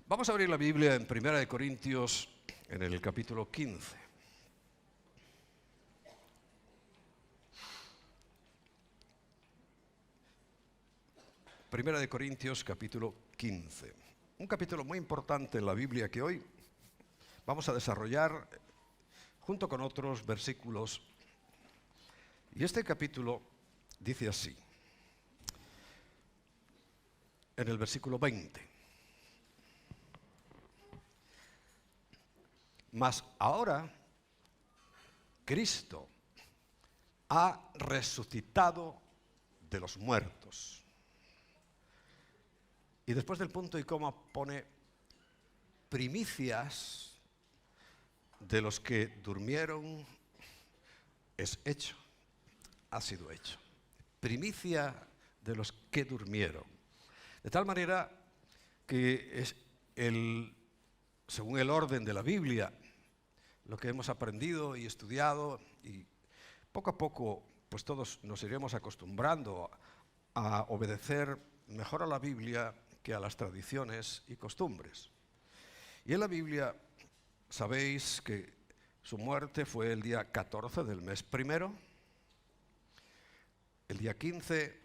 Vamos a abrir la Biblia en 1 Corintios, en el capítulo 15. Primera de Corintios, capítulo 15. Un capítulo muy importante en la Biblia que hoy vamos a desarrollar junto con otros versículos. Y este capítulo dice así, en el versículo 20. Mas ahora Cristo ha resucitado de los muertos. Y después del punto y coma pone primicias de los que durmieron es hecho, ha sido hecho. Primicia de los que durmieron. De tal manera que es según el orden de la Biblia, lo que hemos aprendido y estudiado, y poco a poco pues todos nos iremos acostumbrando a obedecer mejor a la Biblia que a las tradiciones y costumbres. Y en la Biblia sabéis que su muerte fue el día 14 del mes primero. El día 15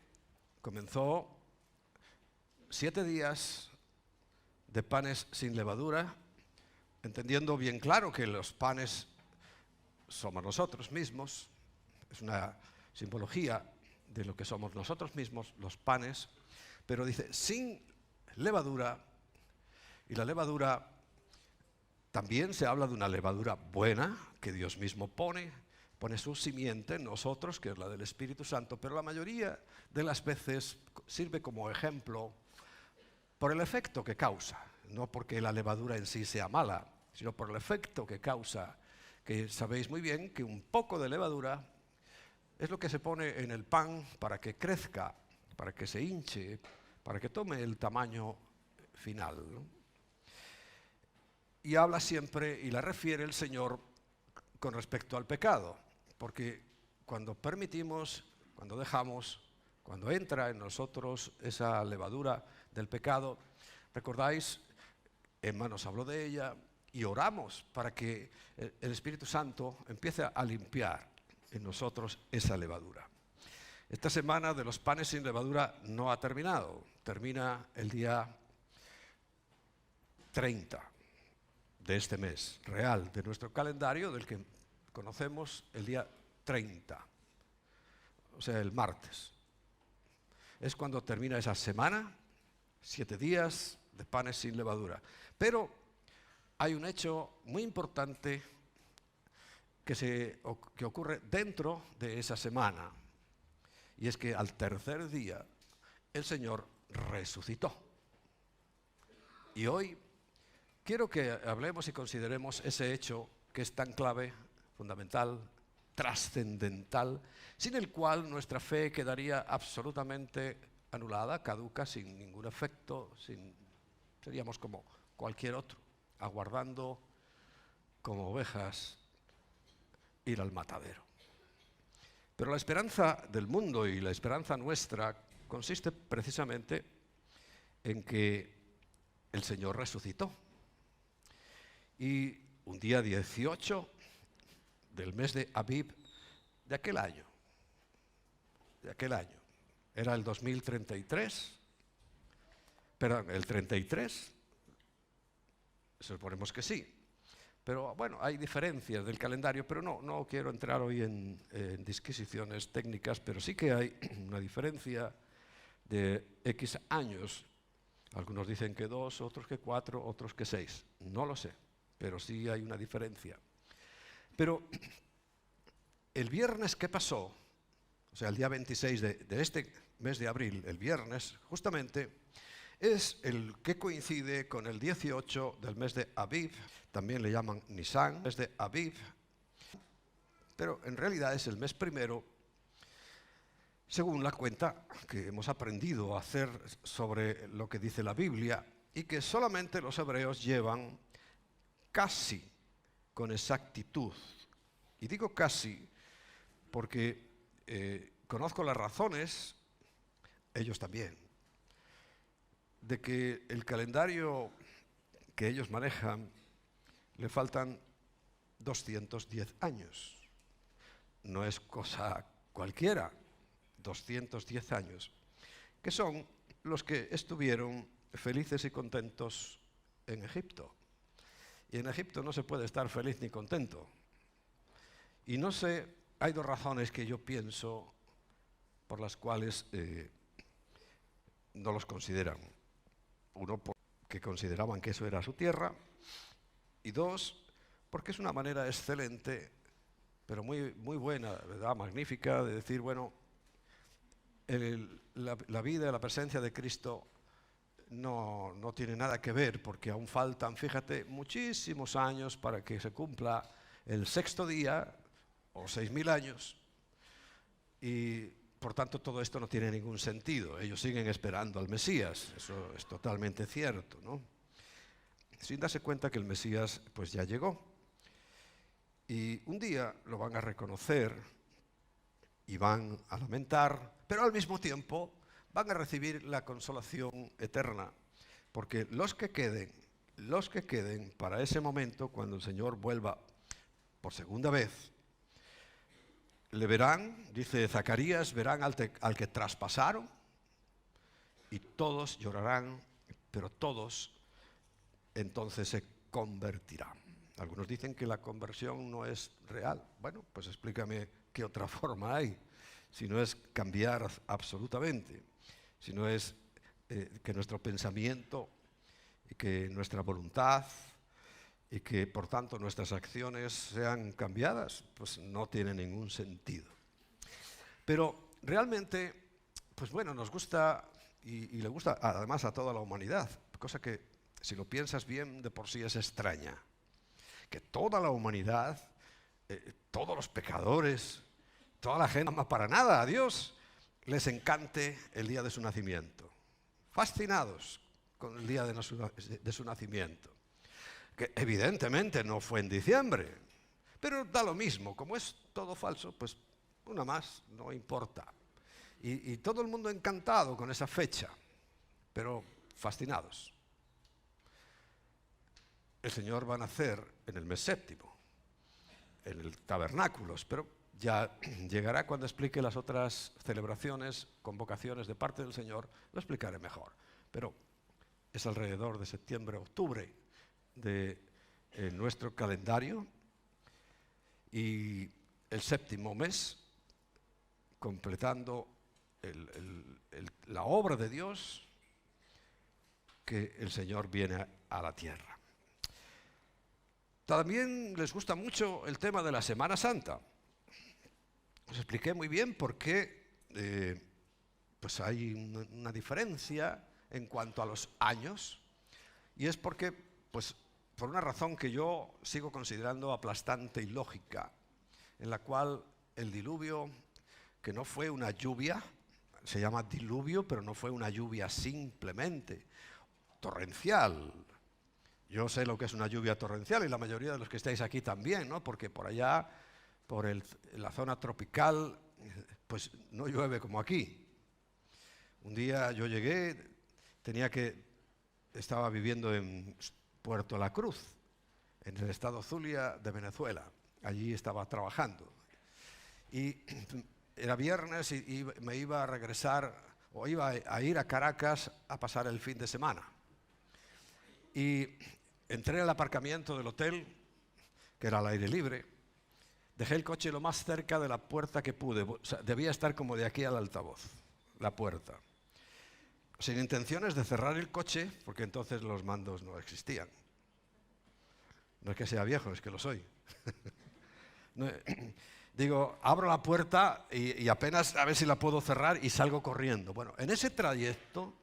comenzó 7 días de panes sin levadura, entendiendo bien claro que los panes somos nosotros mismos, es una simbología de lo que somos nosotros mismos, los panes, pero dice sin levadura, y la levadura también se habla de una levadura buena que Dios mismo pone su simiente en nosotros, que es la del Espíritu Santo, pero la mayoría de las veces sirve como ejemplo por el efecto que causa, no porque la levadura en sí sea mala, sino por el efecto que causa, que sabéis muy bien que un poco de levadura es lo que se pone en el pan para que crezca, para que se hinche, para que tome el tamaño final, ¿no? Y habla siempre, y la refiere el Señor con respecto al pecado, porque cuando permitimos, cuando dejamos, cuando entra en nosotros esa levadura del pecado, recordáis, Emma nos habló de ella, y oramos para que el Espíritu Santo empiece a limpiar en nosotros esa levadura. Esta semana de los panes sin levadura no ha terminado, termina el día 30 de este mes real de nuestro calendario, del que conocemos el día 30, o sea, el martes. Es cuando termina esa semana, 7 días de panes sin levadura. Pero hay un hecho muy importante que ocurre dentro de esa semana, y es que al tercer día el Señor resucitó. Y hoy quiero que hablemos y consideremos ese hecho que es tan clave, fundamental, trascendental, sin el cual nuestra fe quedaría absolutamente anulada, caduca, sin ningún efecto, seríamos como cualquier otro, aguardando como ovejas ir al matadero. Pero la esperanza del mundo y la esperanza nuestra consiste precisamente en que el Señor resucitó. Y un día 18 del mes de Abib de aquel año, era el 2033, perdón, el 33, suponemos que sí, pero bueno, hay diferencias del calendario, pero no quiero entrar hoy en disquisiciones técnicas, pero sí que hay una diferencia de X años. Algunos dicen que 2, otros que 4, otros que 6, no lo sé, pero sí hay una diferencia. Pero el viernes que pasó, o sea, el día 26 de este mes de abril, el viernes, justamente, es el que coincide con el 18 del mes de Aviv, también le llaman Nisan, mes de Aviv, pero en realidad es el mes primero, según la cuenta que hemos aprendido a hacer sobre lo que dice la Biblia, y que solamente los hebreos llevan casi con exactitud. Y digo casi porque conozco las razones, ellos también, de que el calendario que ellos manejan le faltan 210 años. No es cosa cualquiera, 210 años, que son los que estuvieron felices y contentos en Egipto. Y en Egipto no se puede estar feliz ni contento. Y no sé, hay dos razones que yo pienso por las cuales no los consideran. Uno, porque consideraban que eso era su tierra, y dos, porque es una manera excelente, pero muy, muy buena, ¿verdad? Magnífica, de decir, bueno, la vida y la presencia de Cristo no tiene nada que ver, porque aún faltan, fíjate, muchísimos años para que se cumpla el sexto día, o 6.000 años, y por tanto todo esto no tiene ningún sentido. Ellos siguen esperando al Mesías, eso es totalmente cierto, ¿no? Sin darse cuenta que el Mesías pues ya llegó. Y un día lo van a reconocer y van a lamentar, pero al mismo tiempo van a recibir la consolación eterna, porque los que queden para ese momento, cuando el Señor vuelva por segunda vez, le verán, dice Zacarías, verán al que traspasaron, y todos llorarán, pero todos entonces se convertirán. Algunos dicen que la conversión no es real. Bueno, pues explícame qué otra forma hay, si no es cambiar absolutamente, si no es que nuestro pensamiento y que nuestra voluntad y que por tanto nuestras acciones sean cambiadas, pues no tiene ningún sentido. Pero realmente, pues bueno, nos gusta y le gusta además a toda la humanidad, cosa que si lo piensas bien de por sí es extraña, que toda la humanidad, todos los pecadores, toda la gente ama para nada a Dios, les encante el día de su nacimiento, fascinados con el día de su nacimiento. Que evidentemente no fue en diciembre, pero da lo mismo, como es todo falso, pues una más, no importa. Y todo el mundo encantado con esa fecha, pero fascinados. El Señor va a nacer en el mes séptimo, en el tabernáculos, pero ya llegará cuando explique las otras celebraciones, convocaciones de parte del Señor, lo explicaré mejor. Pero es alrededor de septiembre, octubre, de nuestro calendario, y el séptimo mes, completando la obra de Dios, que el Señor viene a la tierra. También les gusta mucho el tema de la Semana Santa. Os expliqué muy bien por qué pues hay una diferencia en cuanto a los años, y es porque, pues, por una razón que yo sigo considerando aplastante y lógica, en la cual el diluvio, que no fue una lluvia, se llama diluvio, pero no fue una lluvia simplemente torrencial. Yo sé lo que es una lluvia torrencial y la mayoría de los que estáis aquí también, ¿no? Porque por allá, por la zona tropical, pues no llueve como aquí. Un día yo llegué, estaba viviendo en Puerto La Cruz, en el estado Zulia de Venezuela. Allí estaba trabajando. Y era viernes y me iba a regresar, o iba a ir a Caracas a pasar el fin de semana. Y entré al aparcamiento del hotel, que era al aire libre, dejé el coche lo más cerca de la puerta que pude, o sea, debía estar como de aquí al altavoz, la puerta, sin intenciones de cerrar el coche, porque entonces los mandos no existían. No es que sea viejo, es que lo soy. No, digo, abro la puerta y apenas a ver si la puedo cerrar y salgo corriendo. Bueno, en ese trayecto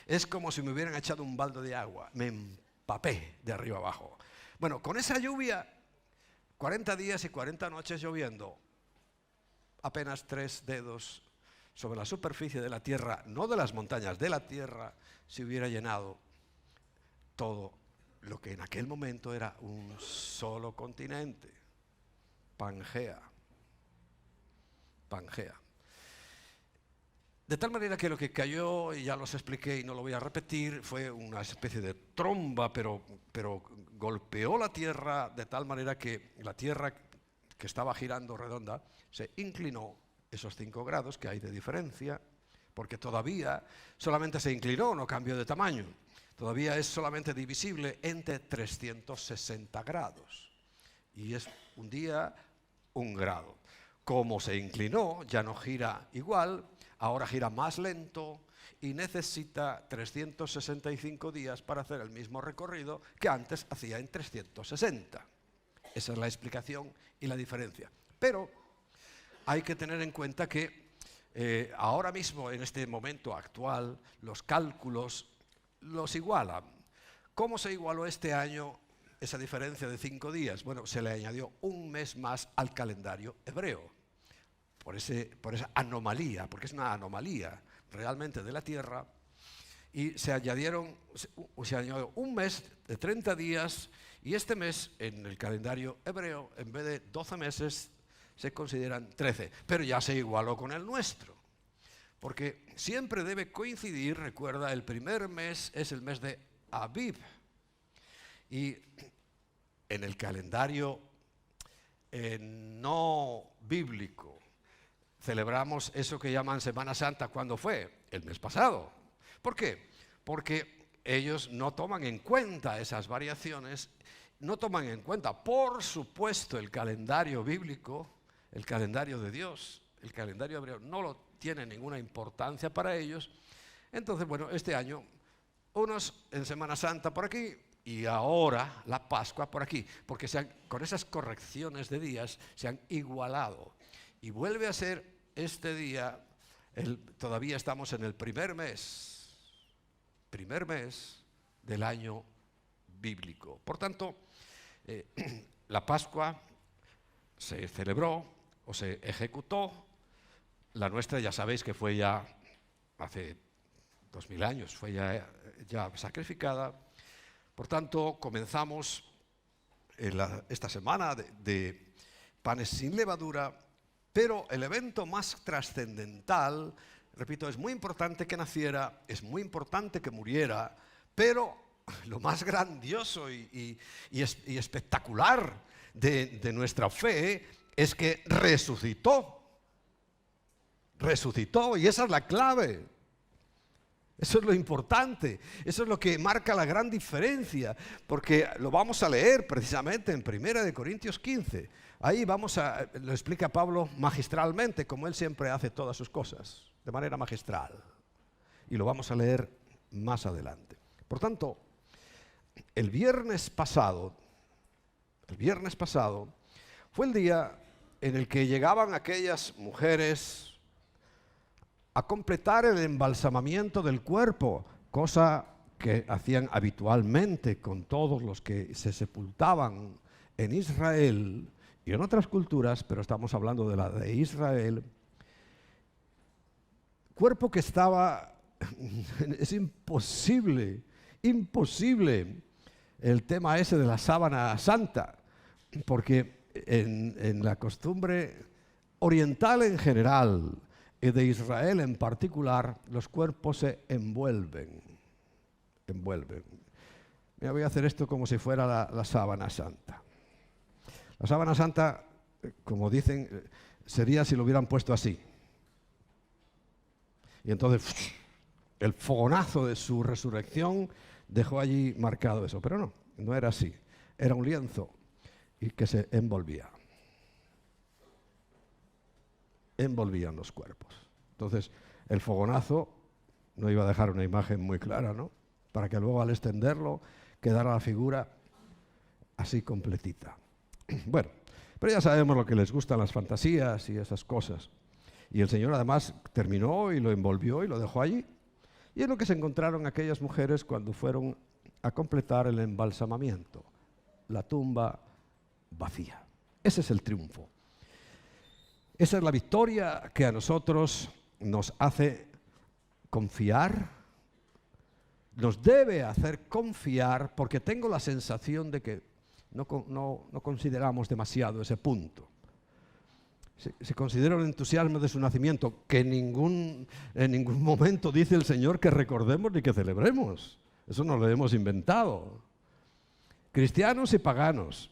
es como si me hubieran echado un balde de agua. Me empapé de arriba abajo. Bueno, con esa lluvia, 40 días y 40 noches lloviendo, apenas 3 dedos sobre la superficie de la tierra, no de las montañas, de la tierra, se hubiera llenado todo lo que en aquel momento era un solo continente. Pangea. Pangea. De tal manera que lo que cayó, y ya los expliqué y no lo voy a repetir, fue una especie de tromba, pero golpeó la tierra de tal manera que la tierra que estaba girando redonda se inclinó esos 5 grados que hay de diferencia, porque todavía solamente se inclinó, no cambió de tamaño. Todavía es solamente divisible entre 360 grados. Y es un día, 1 grado. Como se inclinó, ya no gira igual, ahora gira más lento y necesita 365 días para hacer el mismo recorrido que antes hacía en 360. Esa es la explicación y la diferencia. Pero hay que tener en cuenta que ahora mismo, en este momento actual, los cálculos los igualan. ¿Cómo se igualó este año esa diferencia de 5 días? Bueno, se le añadió 1 mes más al calendario hebreo. Por esa anomalía, porque es una anomalía realmente de la Tierra, y se añadió 1 mes de 30 días, y este mes en el calendario hebreo, en vez de 12 meses, se consideran 13, pero ya se igualó con el nuestro, porque siempre debe coincidir, recuerda, el primer mes es el mes de Abib, y en el calendario no bíblico, celebramos eso que llaman Semana Santa. ¿Cuándo fue? El mes pasado. ¿Por qué? Porque ellos no toman en cuenta esas variaciones, no toman en cuenta, por supuesto, el calendario bíblico, el calendario de Dios, el calendario hebreo no lo tiene ninguna importancia para ellos. Entonces, bueno, este año, unos en Semana Santa por aquí y ahora la Pascua por aquí, porque con esas correcciones de días se han igualado. Y vuelve a ser este día, todavía estamos en el primer mes del año bíblico. Por tanto, la Pascua se celebró o se ejecutó. La nuestra ya sabéis que fue ya hace 2000 años, fue ya sacrificada. Por tanto, comenzamos esta semana de panes sin levadura. Pero el evento más trascendental, repito, es muy importante que naciera, es muy importante que muriera, pero lo más grandioso y espectacular de nuestra fe es que resucitó. Resucitó, y esa es la clave. Eso es lo importante, eso es lo que marca la gran diferencia, porque lo vamos a leer precisamente en 1 Corintios 15. Ahí lo explica Pablo magistralmente, como él siempre hace todas sus cosas, de manera magistral. Y lo vamos a leer más adelante. Por tanto, el viernes pasado fue el día en el que llegaban aquellas mujeres a completar el embalsamamiento del cuerpo, cosa que hacían habitualmente con todos los que se sepultaban en Israel y en otras culturas, pero estamos hablando de la de Israel. Cuerpo que estaba, es imposible el tema ese de la sábana santa, porque en la costumbre oriental en general y de Israel en particular, los cuerpos se envuelven. Mira, voy a hacer esto como si fuera la sábana santa. La sábana santa, como dicen, sería si lo hubieran puesto así. Y entonces el fogonazo de su resurrección dejó allí marcado eso. Pero no era así. Era un lienzo y que se envolvía. Envolvían los cuerpos. Entonces, el fogonazo no iba a dejar una imagen muy clara, ¿no? Para que luego al extenderlo quedara la figura así completita. Bueno, pero ya sabemos lo que les gustan las fantasías y esas cosas. Y el Señor además terminó y lo envolvió y lo dejó allí. Y es lo que se encontraron aquellas mujeres cuando fueron a completar el embalsamamiento. La tumba vacía. Ese es el triunfo. Esa es la victoria que a nosotros nos hace confiar, nos debe hacer confiar, porque tengo la sensación de que no consideramos demasiado ese punto. se considera un entusiasmo de su nacimiento, que en ningún momento dice el Señor que recordemos ni que celebremos. Eso no lo hemos inventado. Cristianos y paganos,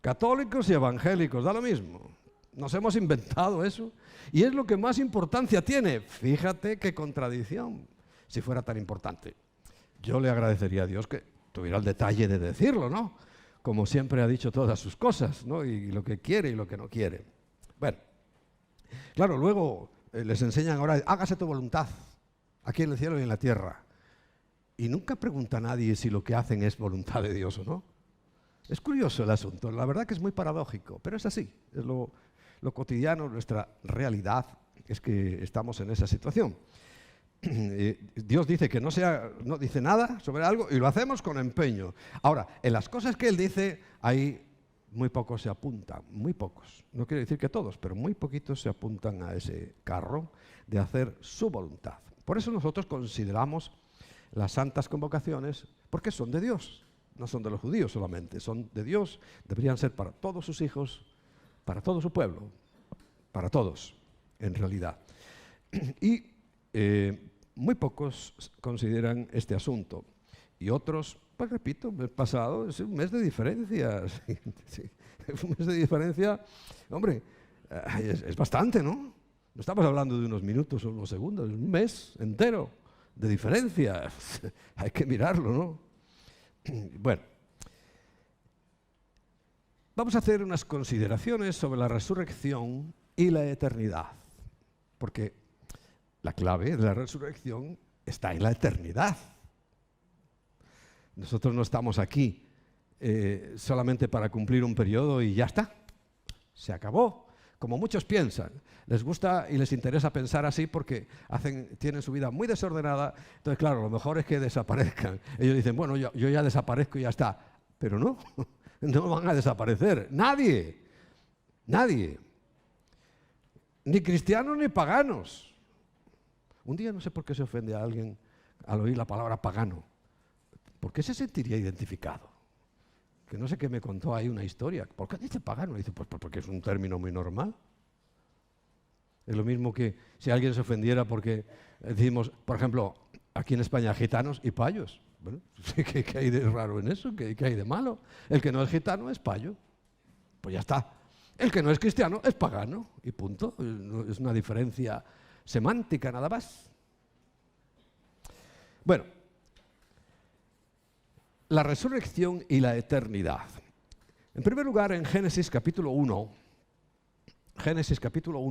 católicos y evangélicos, da lo mismo. Nos hemos inventado eso y es lo que más importancia tiene. Fíjate qué contradicción, si fuera tan importante. Yo le agradecería a Dios que tuviera el detalle de decirlo, ¿no? Como siempre ha dicho todas sus cosas, ¿no? Y lo que quiere y lo que no quiere. Bueno, claro, luego les enseñan ahora, hágase tu voluntad, aquí en el cielo y en la tierra. Y nunca pregunta a nadie si lo que hacen es voluntad de Dios o no. Es curioso el asunto, la verdad que es muy paradójico, pero es así, es lo cotidiano, nuestra realidad es que estamos en esa situación. Dios dice que no dice nada sobre algo y lo hacemos con empeño. Ahora, en las cosas que Él dice, ahí muy pocos se apuntan, muy pocos. No quiero decir que todos, pero muy poquitos se apuntan a ese carro de hacer su voluntad. Por eso nosotros consideramos las santas convocaciones, porque son de Dios. No son de los judíos solamente, son de Dios, deberían ser para todos sus hijos, para todo su pueblo, para todos, en realidad. Y muy pocos consideran este asunto. Y otros, pues repito, mes pasado, es un mes de diferencia. Sí, un mes de diferencia, hombre, es bastante, ¿no? No estamos hablando de unos minutos o unos segundos, es un mes entero de diferencia. Hay que mirarlo, ¿no? Bueno, vamos a hacer unas consideraciones sobre la resurrección y la eternidad, porque la clave de la resurrección está en la eternidad. Nosotros no estamos aquí solamente para cumplir un periodo y ya está, se acabó, como muchos piensan. Les gusta y les interesa pensar así porque tienen su vida muy desordenada. Entonces, claro, lo mejor es que desaparezcan. Ellos dicen, bueno, yo ya desaparezco y ya está. Pero no, no van a desaparecer. Nadie. Ni cristianos ni paganos. Un día no sé por qué se ofende a alguien al oír la palabra pagano. ¿Por qué se sentiría identificado? Que no sé qué me contó ahí una historia. ¿Por qué dice pagano? Dice, pues porque es un término muy normal. Es lo mismo que si alguien se ofendiera porque decimos, por ejemplo, aquí en España, gitanos y payos. Bueno, ¿qué hay de raro en eso? ¿Qué hay de malo? El que no es gitano es payo. Pues ya está. El que no es cristiano es pagano. Y punto. Es una diferencia semántica nada más. Bueno, la resurrección y la eternidad. En primer lugar, en Génesis capítulo 1,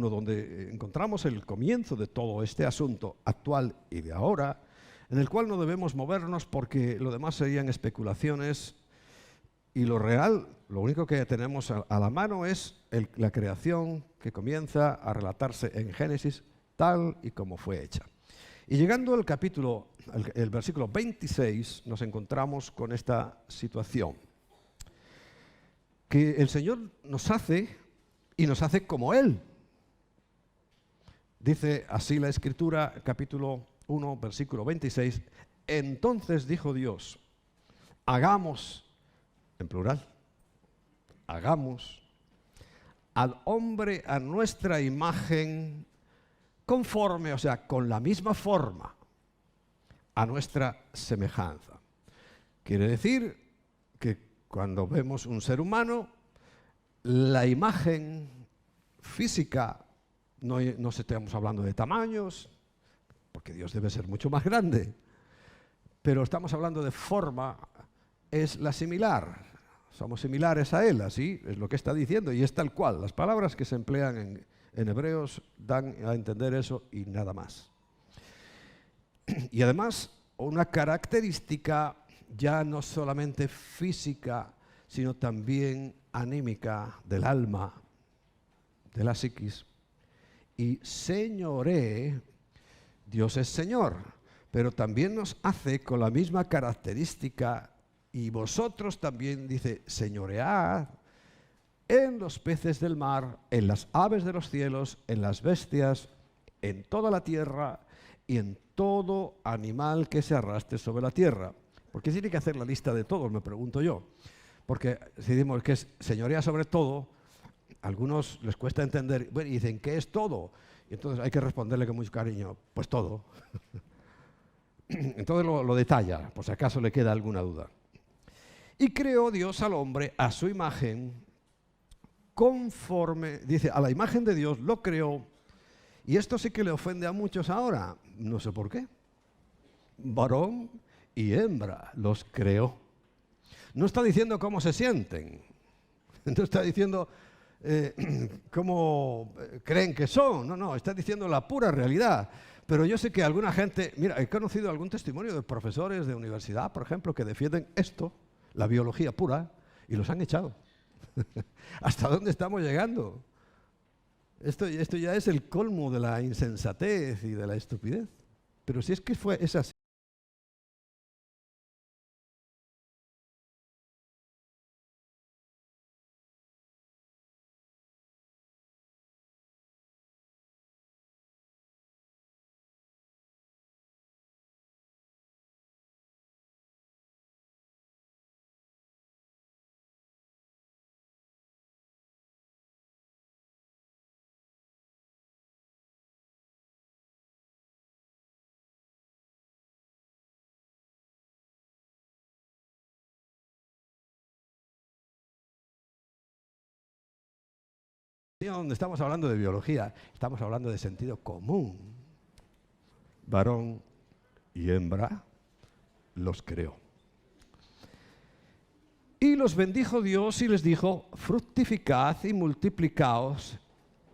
donde encontramos el comienzo de todo este asunto actual y de ahora, en el cual no debemos movernos porque lo demás serían especulaciones y lo real, lo único que tenemos a la mano es la creación que comienza a relatarse en Génesis tal y como fue hecha. Y llegando al capítulo, el versículo 26, nos encontramos con esta situación. Que el Señor nos hace y nos hace como Él. Dice así la Escritura, capítulo 1, versículo 26. Entonces dijo Dios, hagamos, en plural, hagamos al hombre a nuestra imagen conforme, o sea, con la misma forma, a nuestra semejanza. Quiere decir que cuando vemos un ser humano, la imagen física, no estamos hablando de tamaños, porque Dios debe ser mucho más grande, pero estamos hablando de forma, es la similar. Somos similares a Él, así es lo que está diciendo, y es tal cual. Las palabras que se emplean en hebreos dan a entender eso y nada más. Y además, una característica ya no solamente física, sino también anímica del alma, de la psiquis. Y señoré, Dios es Señor, pero también nos hace con la misma característica, y vosotros también, dice, señoread en los peces del mar, en las aves de los cielos, en las bestias, en toda la tierra y en todo animal que se arrastre sobre la tierra. ¿Por qué tiene que hacer la lista de todos? Me pregunto yo. Porque si decimos que es señorea sobre todo, A algunos les cuesta entender, bueno, y dicen, ¿qué es todo? Y entonces hay que responderle con mucho cariño, pues todo. Entonces lo detalla, por si acaso le queda alguna duda. Y creó Dios al hombre a su imagen, conforme, dice, a la imagen de Dios lo creó. Y esto sí que le ofende a muchos ahora, no sé por qué. Varón y hembra los creó. No está diciendo cómo se sienten, no está diciendo cómo creen que son, no, está diciendo la pura realidad. Pero yo sé que alguna gente, mira, he conocido algún testimonio de profesores de universidad, por ejemplo, que defienden esto, la biología pura, y los han echado. ¿Hasta dónde estamos llegando? Esto ya es el colmo de la insensatez y de la estupidez. Pero si es que es así. Donde estamos hablando de biología, estamos hablando de sentido común. Varón y hembra los creó. Y los bendijo Dios y les dijo, fructificad y multiplicaos,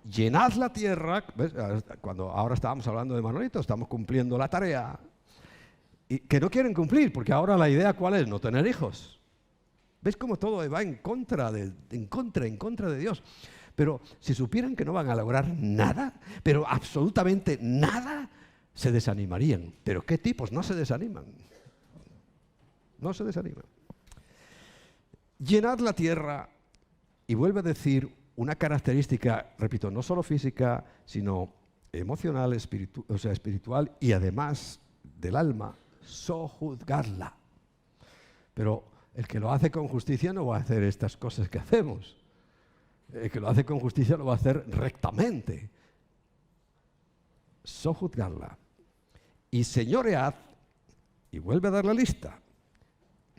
llenad la tierra. ¿Ves? Cuando ahora estábamos hablando de Manolito, estamos cumpliendo la tarea. Y que no quieren cumplir, porque ahora la idea ¿cuál es? No tener hijos. ¿Ves cómo todo va en contra de Dios? Pero si supieran que no van a lograr nada, pero absolutamente nada, se desanimarían. ¿Pero qué tipos? No se desaniman. No se desaniman. Llenad la tierra, y vuelve a decir una característica, repito, no solo física, sino emocional, espiritual y además del alma, sojuzgarla. Pero el que lo hace con justicia no va a hacer estas cosas que hacemos. El que lo hace con justicia lo va a hacer rectamente. Sojuzgarla. Y señoread, y vuelve a dar la lista,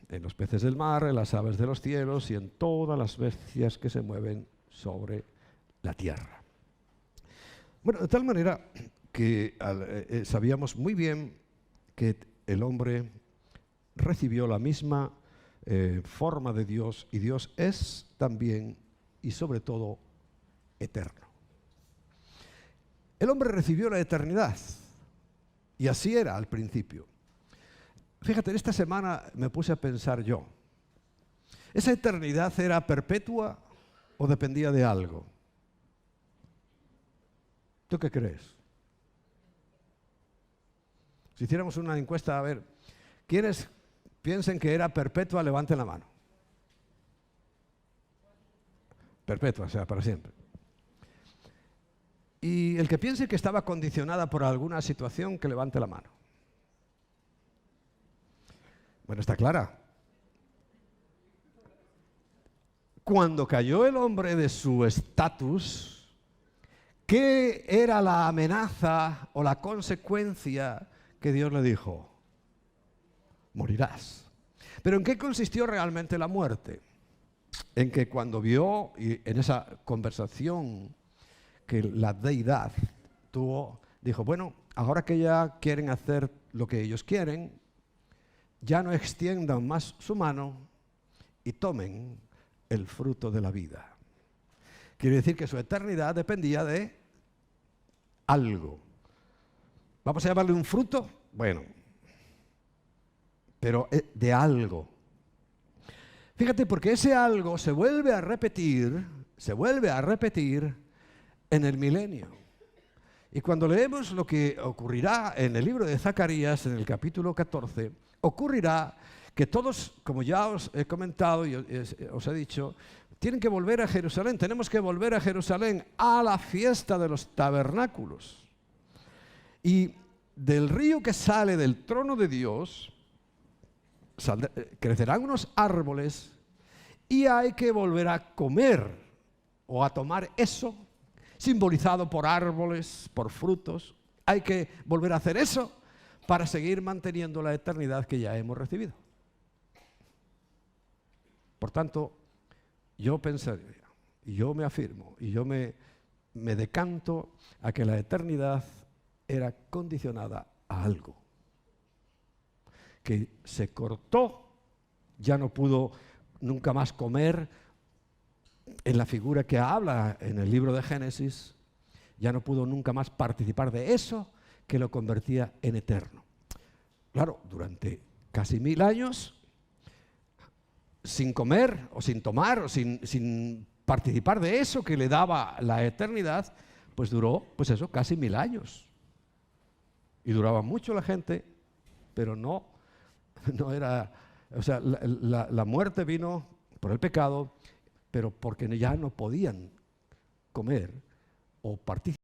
en los peces del mar, en las aves de los cielos y en todas las bestias que se mueven sobre la tierra. Bueno, de tal manera que sabíamos muy bien que el hombre recibió la misma forma de Dios, y Dios es también y sobre todo eterno. El hombre recibió la eternidad, y así era al principio. Fíjate, esta semana me puse a pensar yo, ¿esa eternidad era perpetua o dependía de algo? ¿Tú qué crees? Si hiciéramos una encuesta, a ver, ¿quiénes piensen que era perpetua? Levanten la mano. Perpetua, o sea, para siempre. Y el que piense que estaba condicionada por alguna situación, que levante la mano. Bueno, está clara. Cuando cayó el hombre de su estatus, ¿qué era la amenaza o la consecuencia que Dios le dijo? Morirás. ¿Pero en qué consistió realmente la muerte? En que cuando vio, y en esa conversación que la deidad tuvo, dijo, bueno, ahora que ya quieren hacer lo que ellos quieren, ya no extiendan más su mano y tomen el fruto de la vida. Quiere decir que su eternidad dependía de algo. ¿Vamos a llamarle un fruto? Bueno, pero de algo. Fíjate, porque ese algo se vuelve a repetir en el milenio. Y cuando leemos lo que ocurrirá en el libro de Zacarías, en el capítulo 14, ocurrirá que todos, como ya os he comentado y os he dicho, tienen que volver a Jerusalén. Tenemos que volver a Jerusalén a la fiesta de los tabernáculos. Y del río que sale del trono de Dios, crecerán unos árboles y hay que volver a comer. o a tomar eso, simbolizado por árboles, por frutos. Hay que volver a hacer eso para seguir manteniendo la eternidad que ya hemos recibido. Por tanto, yo pensaría, y yo me afirmo, y yo me decanto a que la eternidad era condicionada a algo que se cortó, ya no pudo nunca más comer en la figura que habla en el libro de Génesis, ya no pudo nunca más participar de eso que lo convertía en eterno. Claro, durante casi 1000 años, sin comer o sin tomar o sin participar de eso que le daba la eternidad, pues duró, pues eso, casi 1000 años. Y duraba mucho la gente, pero no era, o sea, la muerte vino por el pecado, pero porque ya no podían comer o participar.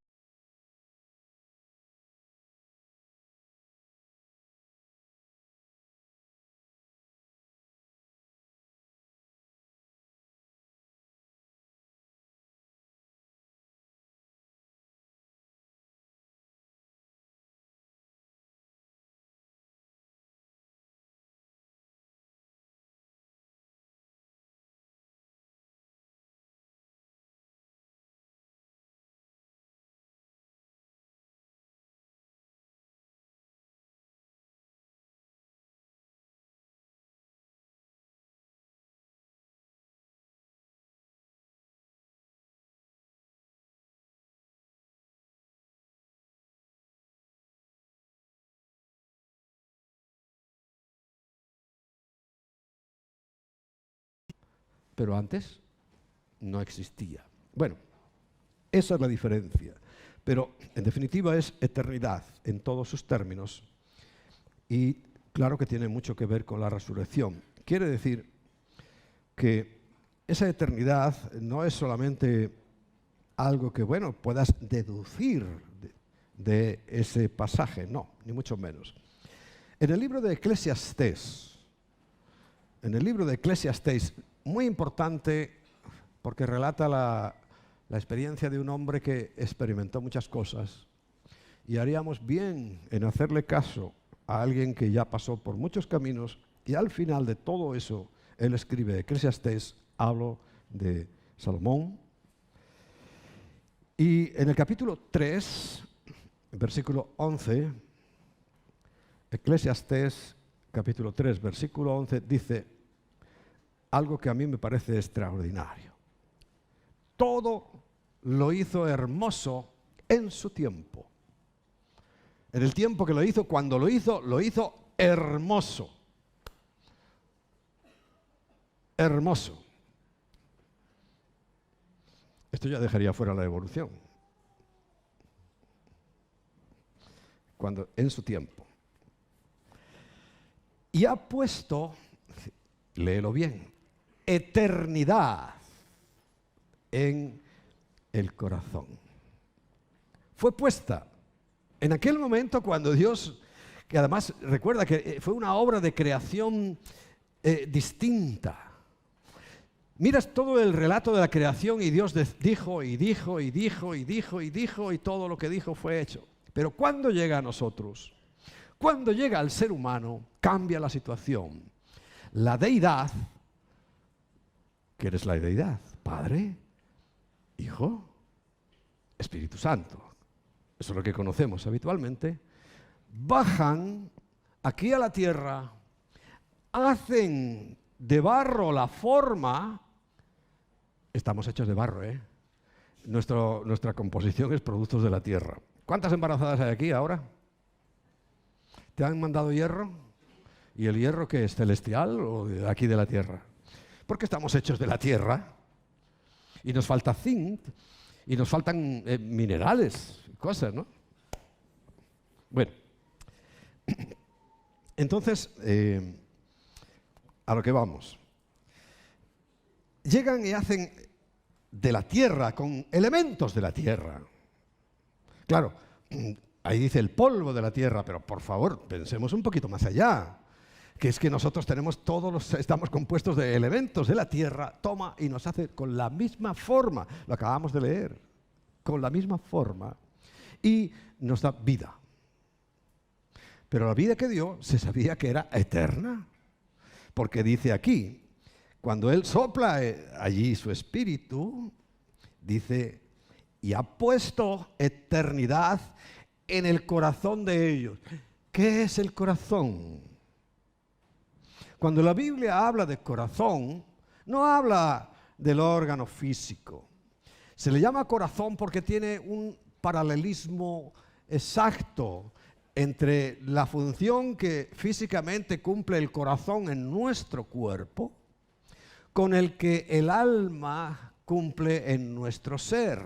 Pero antes no existía. Bueno, esa es la diferencia. Pero en definitiva es eternidad en todos sus términos y claro que tiene mucho que ver con la resurrección. Quiere decir que esa eternidad no es solamente algo que, bueno, puedas deducir de ese pasaje, no, ni mucho menos. En el libro de Eclesiastés, muy importante porque relata la experiencia de un hombre que experimentó muchas cosas y haríamos bien en hacerle caso a alguien que ya pasó por muchos caminos y al final de todo eso él escribe Eclesiastés, hablo de Salomón. Y en el capítulo 3, versículo 11, Eclesiastés capítulo 3, versículo 11 dice algo que a mí me parece extraordinario. Todo lo hizo hermoso en su tiempo. En el tiempo que lo hizo, cuando lo hizo hermoso. Hermoso. Esto ya dejaría fuera la evolución. Cuando, en su tiempo. Y ha puesto, léelo bien, eternidad en el corazón. Fue puesta en aquel momento cuando Dios, que además recuerda que fue una obra de creación distinta. Miras todo el relato de la creación y Dios dijo y dijo y dijo y dijo y dijo y todo lo que dijo fue hecho. Pero cuando llega a nosotros, cuando llega al ser humano, cambia la situación. La deidad, ¿qué eres la deidad? Padre, Hijo, Espíritu Santo. Eso es lo que conocemos habitualmente. Bajan aquí a la tierra, hacen de barro la forma. Estamos hechos de barro, ¿eh? Nuestra composición es productos de la tierra. ¿Cuántas embarazadas hay aquí ahora? ¿Te han mandado hierro? ¿Y el hierro qué es? ¿Celestial o de aquí de la tierra? Porque estamos hechos de la tierra y nos falta zinc y nos faltan minerales, cosas, ¿no? Bueno, entonces, a lo que vamos. Llegan y hacen de la tierra, con elementos de la tierra. Claro, ahí dice el polvo de la tierra, pero por favor, pensemos un poquito más allá. que es que nosotros estamos compuestos de elementos de la tierra, toma y nos hace con la misma forma, lo acabamos de leer, con la misma forma, y nos da vida. Pero la vida que dio se sabía que era eterna, porque dice aquí, cuando Él sopla allí su espíritu, dice, y ha puesto eternidad en el corazón de ellos. ¿Qué es el corazón? Cuando la Biblia habla de corazón, no habla del órgano físico. Se le llama corazón porque tiene un paralelismo exacto entre la función que físicamente cumple el corazón en nuestro cuerpo con el que el alma cumple en nuestro ser.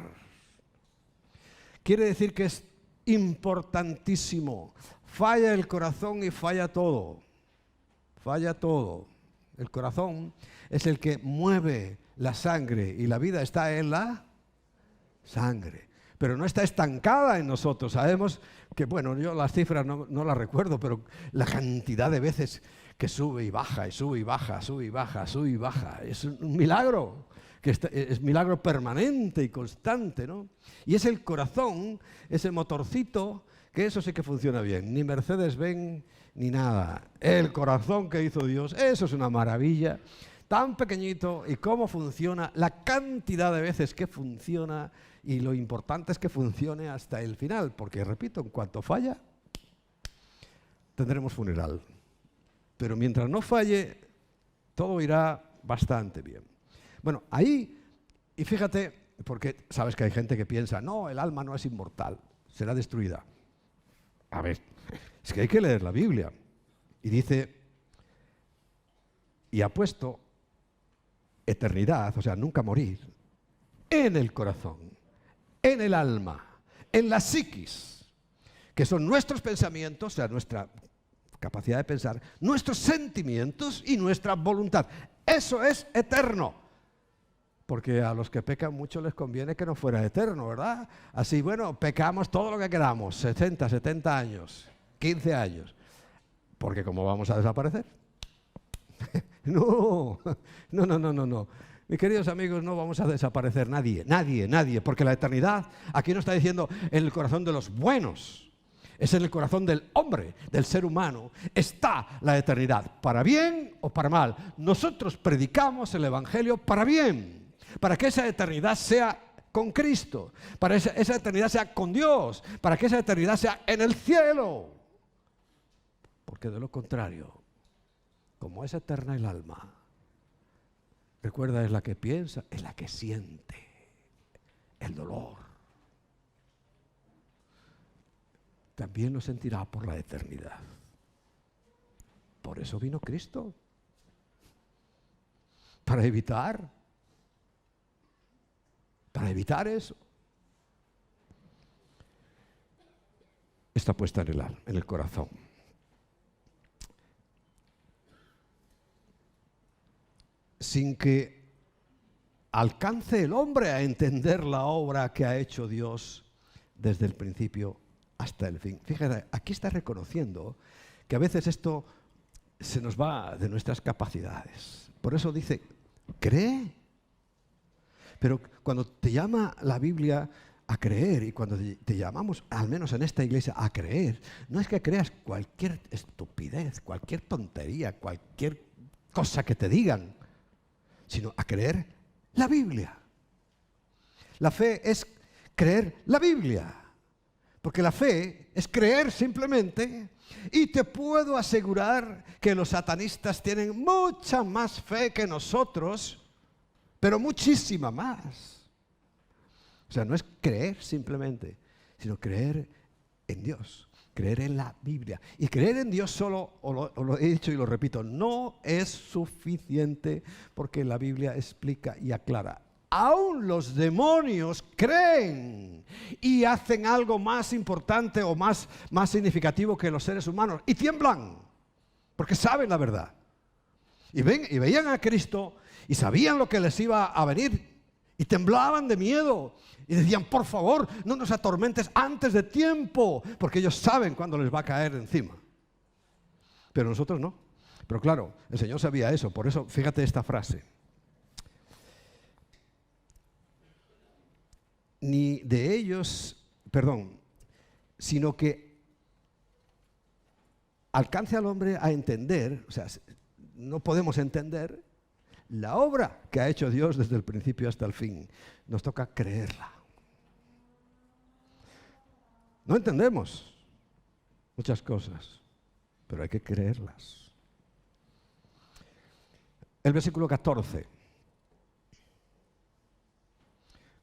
Quiere decir que es importantísimo. Falla el corazón y falla todo. Falla todo. El corazón es el que mueve la sangre y la vida está en la sangre. Pero no está estancada en nosotros. Sabemos que, bueno, yo las cifras no las recuerdo, pero la cantidad de veces que sube y baja, y sube y baja, sube y baja, sube y baja. Es un milagro, es milagro permanente y constante, ¿no? Y es el corazón, ese motorcito, que eso sí que funciona bien. Ni Mercedes-Benz, ni nada. El corazón que hizo Dios, eso es una maravilla. Tan pequeñito, y cómo funciona, la cantidad de veces que funciona, y lo importante es que funcione hasta el final, porque repito, en cuanto falla, tendremos funeral. Pero mientras no falle, todo irá bastante bien. Bueno, ahí, y fíjate, porque sabes que hay gente que piensa, no, el alma no es inmortal, será destruida. A ver, es que hay que leer la Biblia. Y dice, y ha puesto eternidad, o sea, nunca morir, en el corazón, en el alma, en la psiquis, que son nuestros pensamientos, o sea, nuestra capacidad de pensar, nuestros sentimientos y nuestra voluntad. Eso es eterno. Porque a los que pecan mucho les conviene que no fuera eterno, ¿verdad? Así, bueno, pecamos todo lo que queramos, 60, 70 años, 15 años. Porque ¿cómo vamos a desaparecer? No. Mis queridos amigos, no vamos a desaparecer nadie, porque la eternidad, aquí no está diciendo en el corazón de los buenos, es en el corazón del hombre, del ser humano, está la eternidad, para bien o para mal. Nosotros predicamos el Evangelio para bien, para que esa eternidad sea con Cristo, para que esa eternidad sea con Dios, para que esa eternidad sea en el cielo. Porque de lo contrario, como es eterna el alma, recuerda, es la que piensa, es la que siente el dolor. También lo sentirá por la eternidad. Por eso vino Cristo. Para evitar eso. Está puesta en el corazón. Sin que alcance el hombre a entender la obra que ha hecho Dios desde el principio hasta el fin. Fíjate, aquí está reconociendo que a veces esto se nos va de nuestras capacidades. Por eso dice, cree. Pero cuando te llama la Biblia a creer, y cuando te llamamos, al menos en esta iglesia, a creer, no es que creas cualquier estupidez, cualquier tontería, cualquier cosa que te digan, sino a creer la Biblia. La fe es creer la Biblia. Porque la fe es creer simplemente, y te puedo asegurar que los satanistas tienen mucha más fe que nosotros, pero muchísima más. O sea, no es creer simplemente, sino creer en Dios, creer en la Biblia. Y creer en Dios solo, os lo he dicho y lo repito, no es suficiente, porque la Biblia explica y aclara. Aún los demonios creen y hacen algo más importante o más significativo que los seres humanos, y tiemblan, porque saben la verdad. Y veían a Cristo y sabían lo que les iba a venir, y temblaban de miedo y decían, por favor, no nos atormentes antes de tiempo, porque ellos saben cuándo les va a caer encima. Pero nosotros no. Pero claro, el Señor sabía eso, por eso fíjate esta frase. Ni de ellos, sino que alcance al hombre a entender, o sea, no podemos entender la obra que ha hecho Dios desde el principio hasta el fin. Nos toca creerla. No entendemos muchas cosas, pero hay que creerlas. El versículo 14.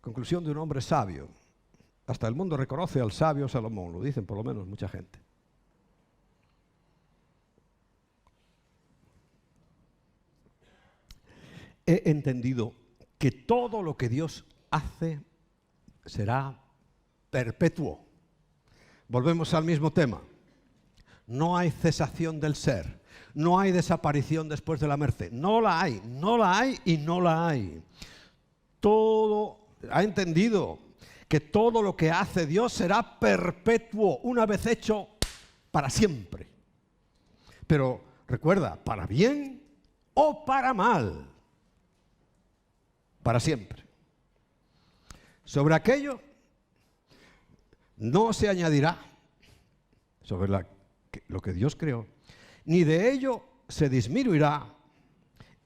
Conclusión de un hombre sabio. Hasta el mundo reconoce al sabio Salomón, lo dicen por lo menos mucha gente. He entendido que todo lo que Dios hace será perpetuo. Volvemos al mismo tema. No hay cesación del ser. No hay desaparición después de la muerte. No la hay, no la hay y no la hay. Todo ha entendido que todo lo que hace Dios será perpetuo, una vez hecho para siempre. Pero recuerda, para bien o para mal, para siempre. Sobre aquello no se añadirá, sobre lo que Dios creó, ni de ello se disminuirá,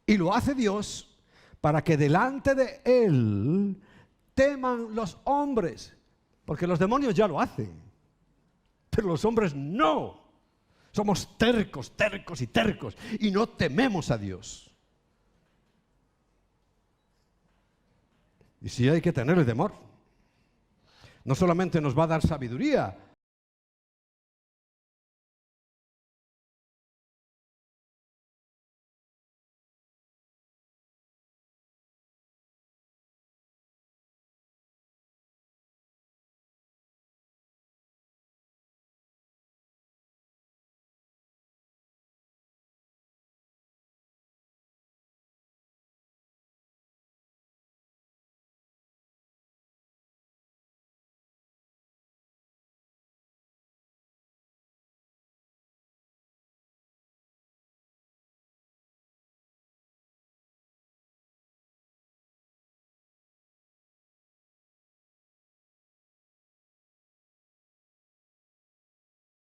y lo hace Dios para que delante de Él teman los hombres, porque los demonios ya lo hacen, pero los hombres no. Somos tercos, tercos y tercos, y no tememos a Dios. Y sí hay que tenerle temor. No solamente nos va a dar sabiduría,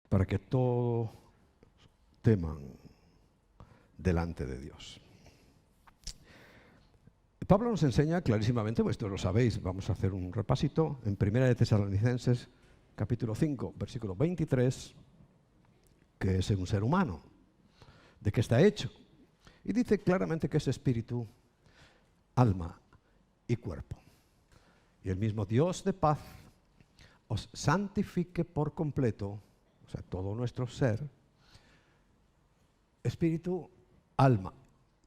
para que todo teman delante de Dios. Pablo nos enseña clarísimamente, pues esto lo sabéis, vamos a hacer un repasito, en 1 de Tesalonicenses, capítulo 5, versículo 23, que es un ser humano, de qué está hecho. Y dice claramente que es espíritu, alma y cuerpo. Y el mismo Dios de paz os santifique por completo, o sea, todo nuestro ser, espíritu, alma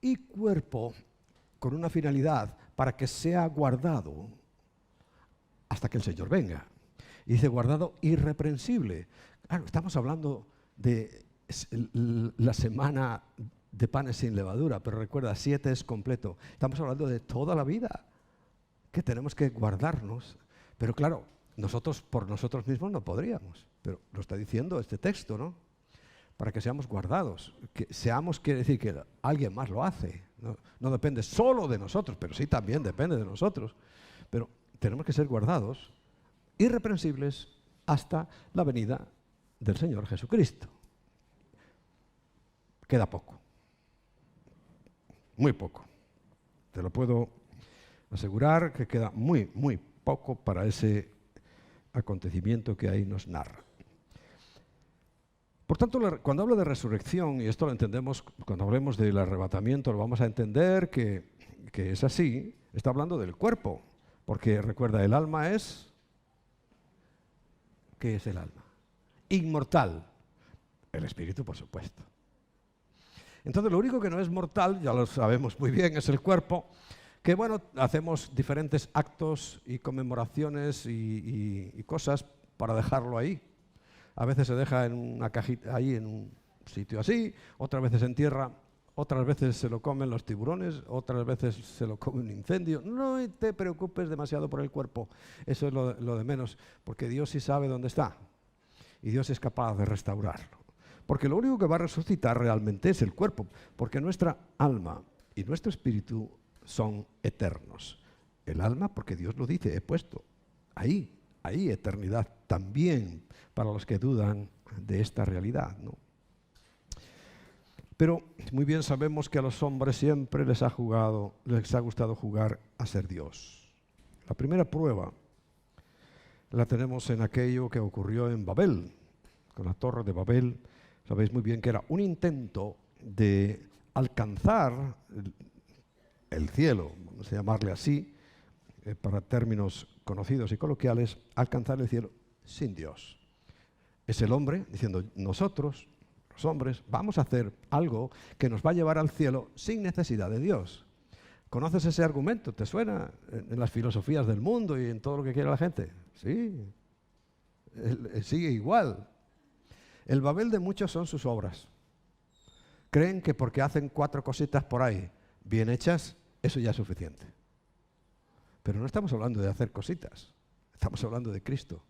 y cuerpo, con una finalidad, para que sea guardado hasta que el Señor venga. Y dice guardado irreprensible. Claro, estamos hablando de la semana de panes sin levadura, pero recuerda, 7 es completo. Estamos hablando de toda la vida, que tenemos que guardarnos. Pero claro, nosotros por nosotros mismos no podríamos, pero lo está diciendo este texto, ¿no? Para que seamos guardados. Que seamos quiere decir que alguien más lo hace. No depende solo de nosotros, pero sí también depende de nosotros. Pero tenemos que ser guardados, irreprensibles, hasta la venida del Señor Jesucristo. Queda poco. Muy poco. Te lo puedo asegurar que queda muy, muy poco para ese acontecimiento que ahí nos narra. Por tanto, cuando hablo de resurrección, y esto lo entendemos, cuando hablemos del arrebatamiento, lo vamos a entender que es así, está hablando del cuerpo, porque recuerda, el alma es, ¿qué es el alma? Inmortal. El espíritu, por supuesto. Entonces, lo único que no es mortal, ya lo sabemos muy bien, es el cuerpo, que bueno, hacemos diferentes actos y conmemoraciones y cosas para dejarlo ahí. A veces se deja en una cajita ahí, en un sitio así, otras veces se entierra, otras veces se lo comen los tiburones, otras veces se lo come un incendio. No te preocupes demasiado por el cuerpo, eso es lo de menos, porque Dios sí sabe dónde está y Dios es capaz de restaurarlo. Porque lo único que va a resucitar realmente es el cuerpo, porque nuestra alma y nuestro espíritu son eternos. El alma, porque Dios lo dice, he puesto ahí eternidad también para los que dudan de esta realidad, ¿no? Pero muy bien sabemos que a los hombres siempre les ha gustado jugar a ser Dios. La primera prueba la tenemos en aquello que ocurrió en Babel, con la Torre de Babel. Sabéis muy bien que era un intento de alcanzar el cielo, vamos a llamarle así, para términos conocidos y coloquiales, alcanzar el cielo sin Dios. Es el hombre diciendo, nosotros, los hombres, vamos a hacer algo que nos va a llevar al cielo sin necesidad de Dios. ¿Conoces ese argumento? ¿Te suena en las filosofías del mundo y en todo lo que quiere la gente? Sí, sigue igual. El Babel de muchos son sus obras. Creen que porque hacen 4 cositas por ahí bien hechas, eso ya es suficiente. Pero no estamos hablando de hacer cositas, estamos hablando de Cristo,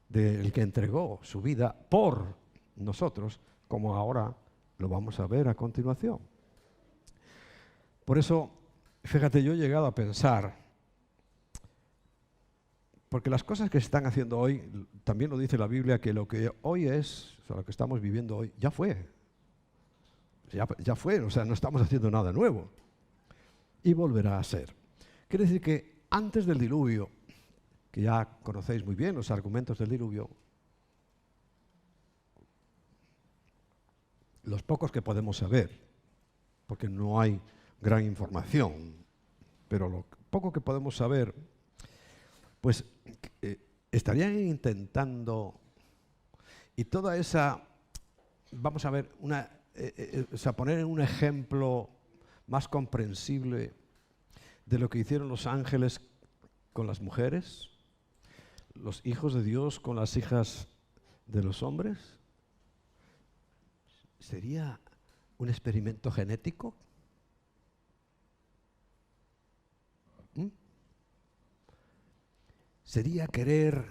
del que entregó su vida por nosotros, como ahora lo vamos a ver a continuación. Por eso, fíjate, yo he llegado a pensar, porque las cosas que se están haciendo hoy, también lo dice la Biblia, que lo que hoy es, o sea, lo que estamos viviendo hoy, ya fue. Ya fue, o sea, no estamos haciendo nada nuevo. Y volverá a ser. Quiere decir que antes del diluvio, que ya conocéis muy bien los argumentos del diluvio, los pocos que podemos saber, porque no hay gran información, pero lo poco que podemos saber, pues estarían intentando, y toda esa, vamos a ver, o sea, poner un ejemplo más comprensible de lo que hicieron los ángeles con las mujeres, los hijos de Dios con las hijas de los hombres. ¿Sería un experimento genético? Sería querer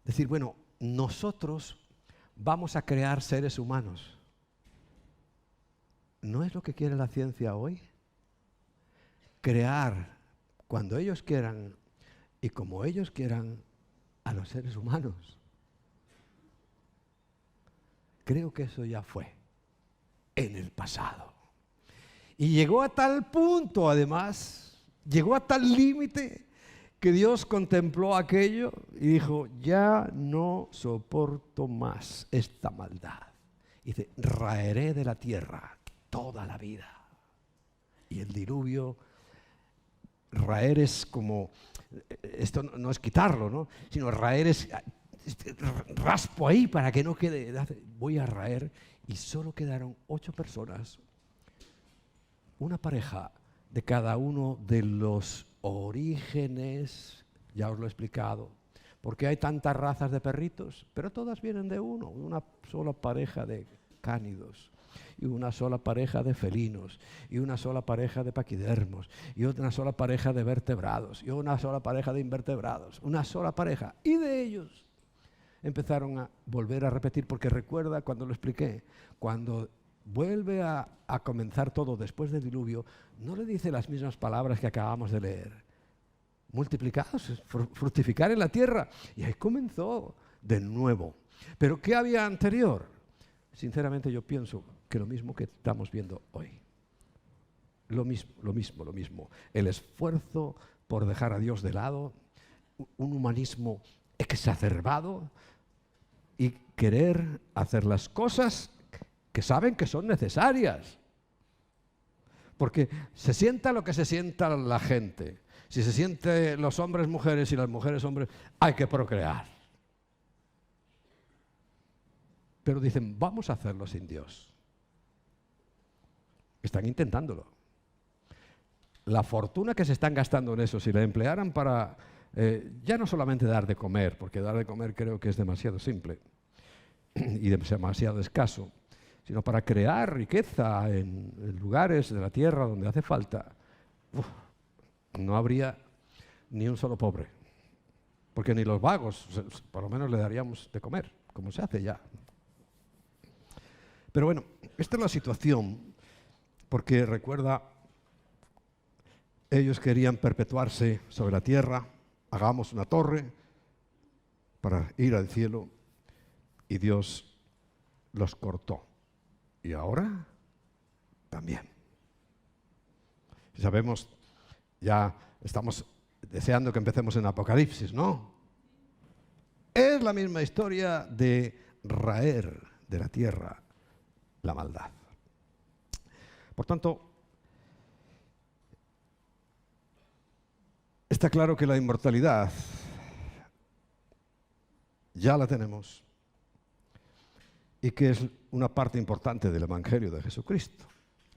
decir, bueno, nosotros vamos a crear seres humanos. ¿No es lo que quiere la ciencia hoy? Crear cuando ellos quieran y como ellos quieran a los seres humanos. Creo que eso ya fue en el pasado. Y llegó a tal punto, además, llegó a tal límite que Dios contempló aquello y dijo, ya no soporto más esta maldad. Y dice, raeré de la tierra toda la vida. Y el diluvio, raer es como, esto no es quitarlo, ¿no? Sino raer es, raspo ahí para que no quede, voy a raer. Y solo quedaron 8 personas, una pareja de cada uno de los orígenes, ya os lo he explicado, porque hay tantas razas de perritos, pero todas vienen de uno, una sola pareja de cánidos, y una sola pareja de felinos, y una sola pareja de paquidermos, y una sola pareja de vertebrados, y una sola pareja de invertebrados, una sola pareja, y de ellos empezaron a volver a repetir, porque recuerda cuando lo expliqué, cuando vuelve a comenzar todo después del diluvio, no le dice las mismas palabras que acabamos de leer. Multiplicados, fructificar en la tierra. Y ahí comenzó de nuevo. ¿Pero qué había anterior? Sinceramente yo pienso que lo mismo que estamos viendo hoy. Lo mismo. El esfuerzo por dejar a Dios de lado, un humanismo exacerbado y querer hacer las cosas que saben que son necesarias. Porque se sienta lo que se sienta la gente. Si se siente los hombres mujeres y las mujeres hombres, hay que procrear. Pero dicen, vamos a hacerlo sin Dios. Están intentándolo. La fortuna que se están gastando en eso, si la emplearan para ya no solamente dar de comer, porque dar de comer creo que es demasiado simple y demasiado escaso, sino para crear riqueza en lugares de la tierra donde hace falta, no habría ni un solo pobre, porque ni los vagos, por lo menos le daríamos de comer, como se hace ya. Pero bueno, esta es la situación, porque recuerda, ellos querían perpetuarse sobre la tierra, hagamos una torre para ir al cielo, y Dios los cortó. Y ahora también. Sabemos, ya estamos deseando que empecemos en Apocalipsis, ¿no? Es la misma historia de raer de la tierra la maldad. Por tanto, está claro que la inmortalidad ya la tenemos y que es una parte importante del Evangelio de Jesucristo.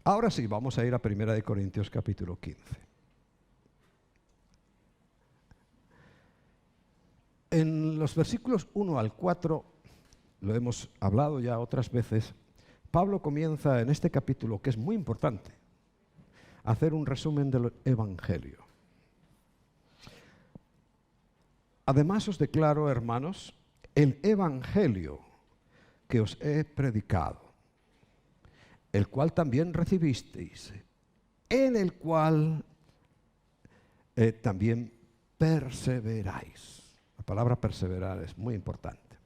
Ahora sí, vamos a ir a 1 Corintios capítulo 15. En los versículos 1 al 4, lo hemos hablado ya otras veces, Pablo comienza en este capítulo, que es muy importante, a hacer un resumen del Evangelio. Además os declaro, hermanos, el Evangelio que os he predicado, el cual también recibisteis, en el cual también perseveráis. La palabra perseverar es muy importante.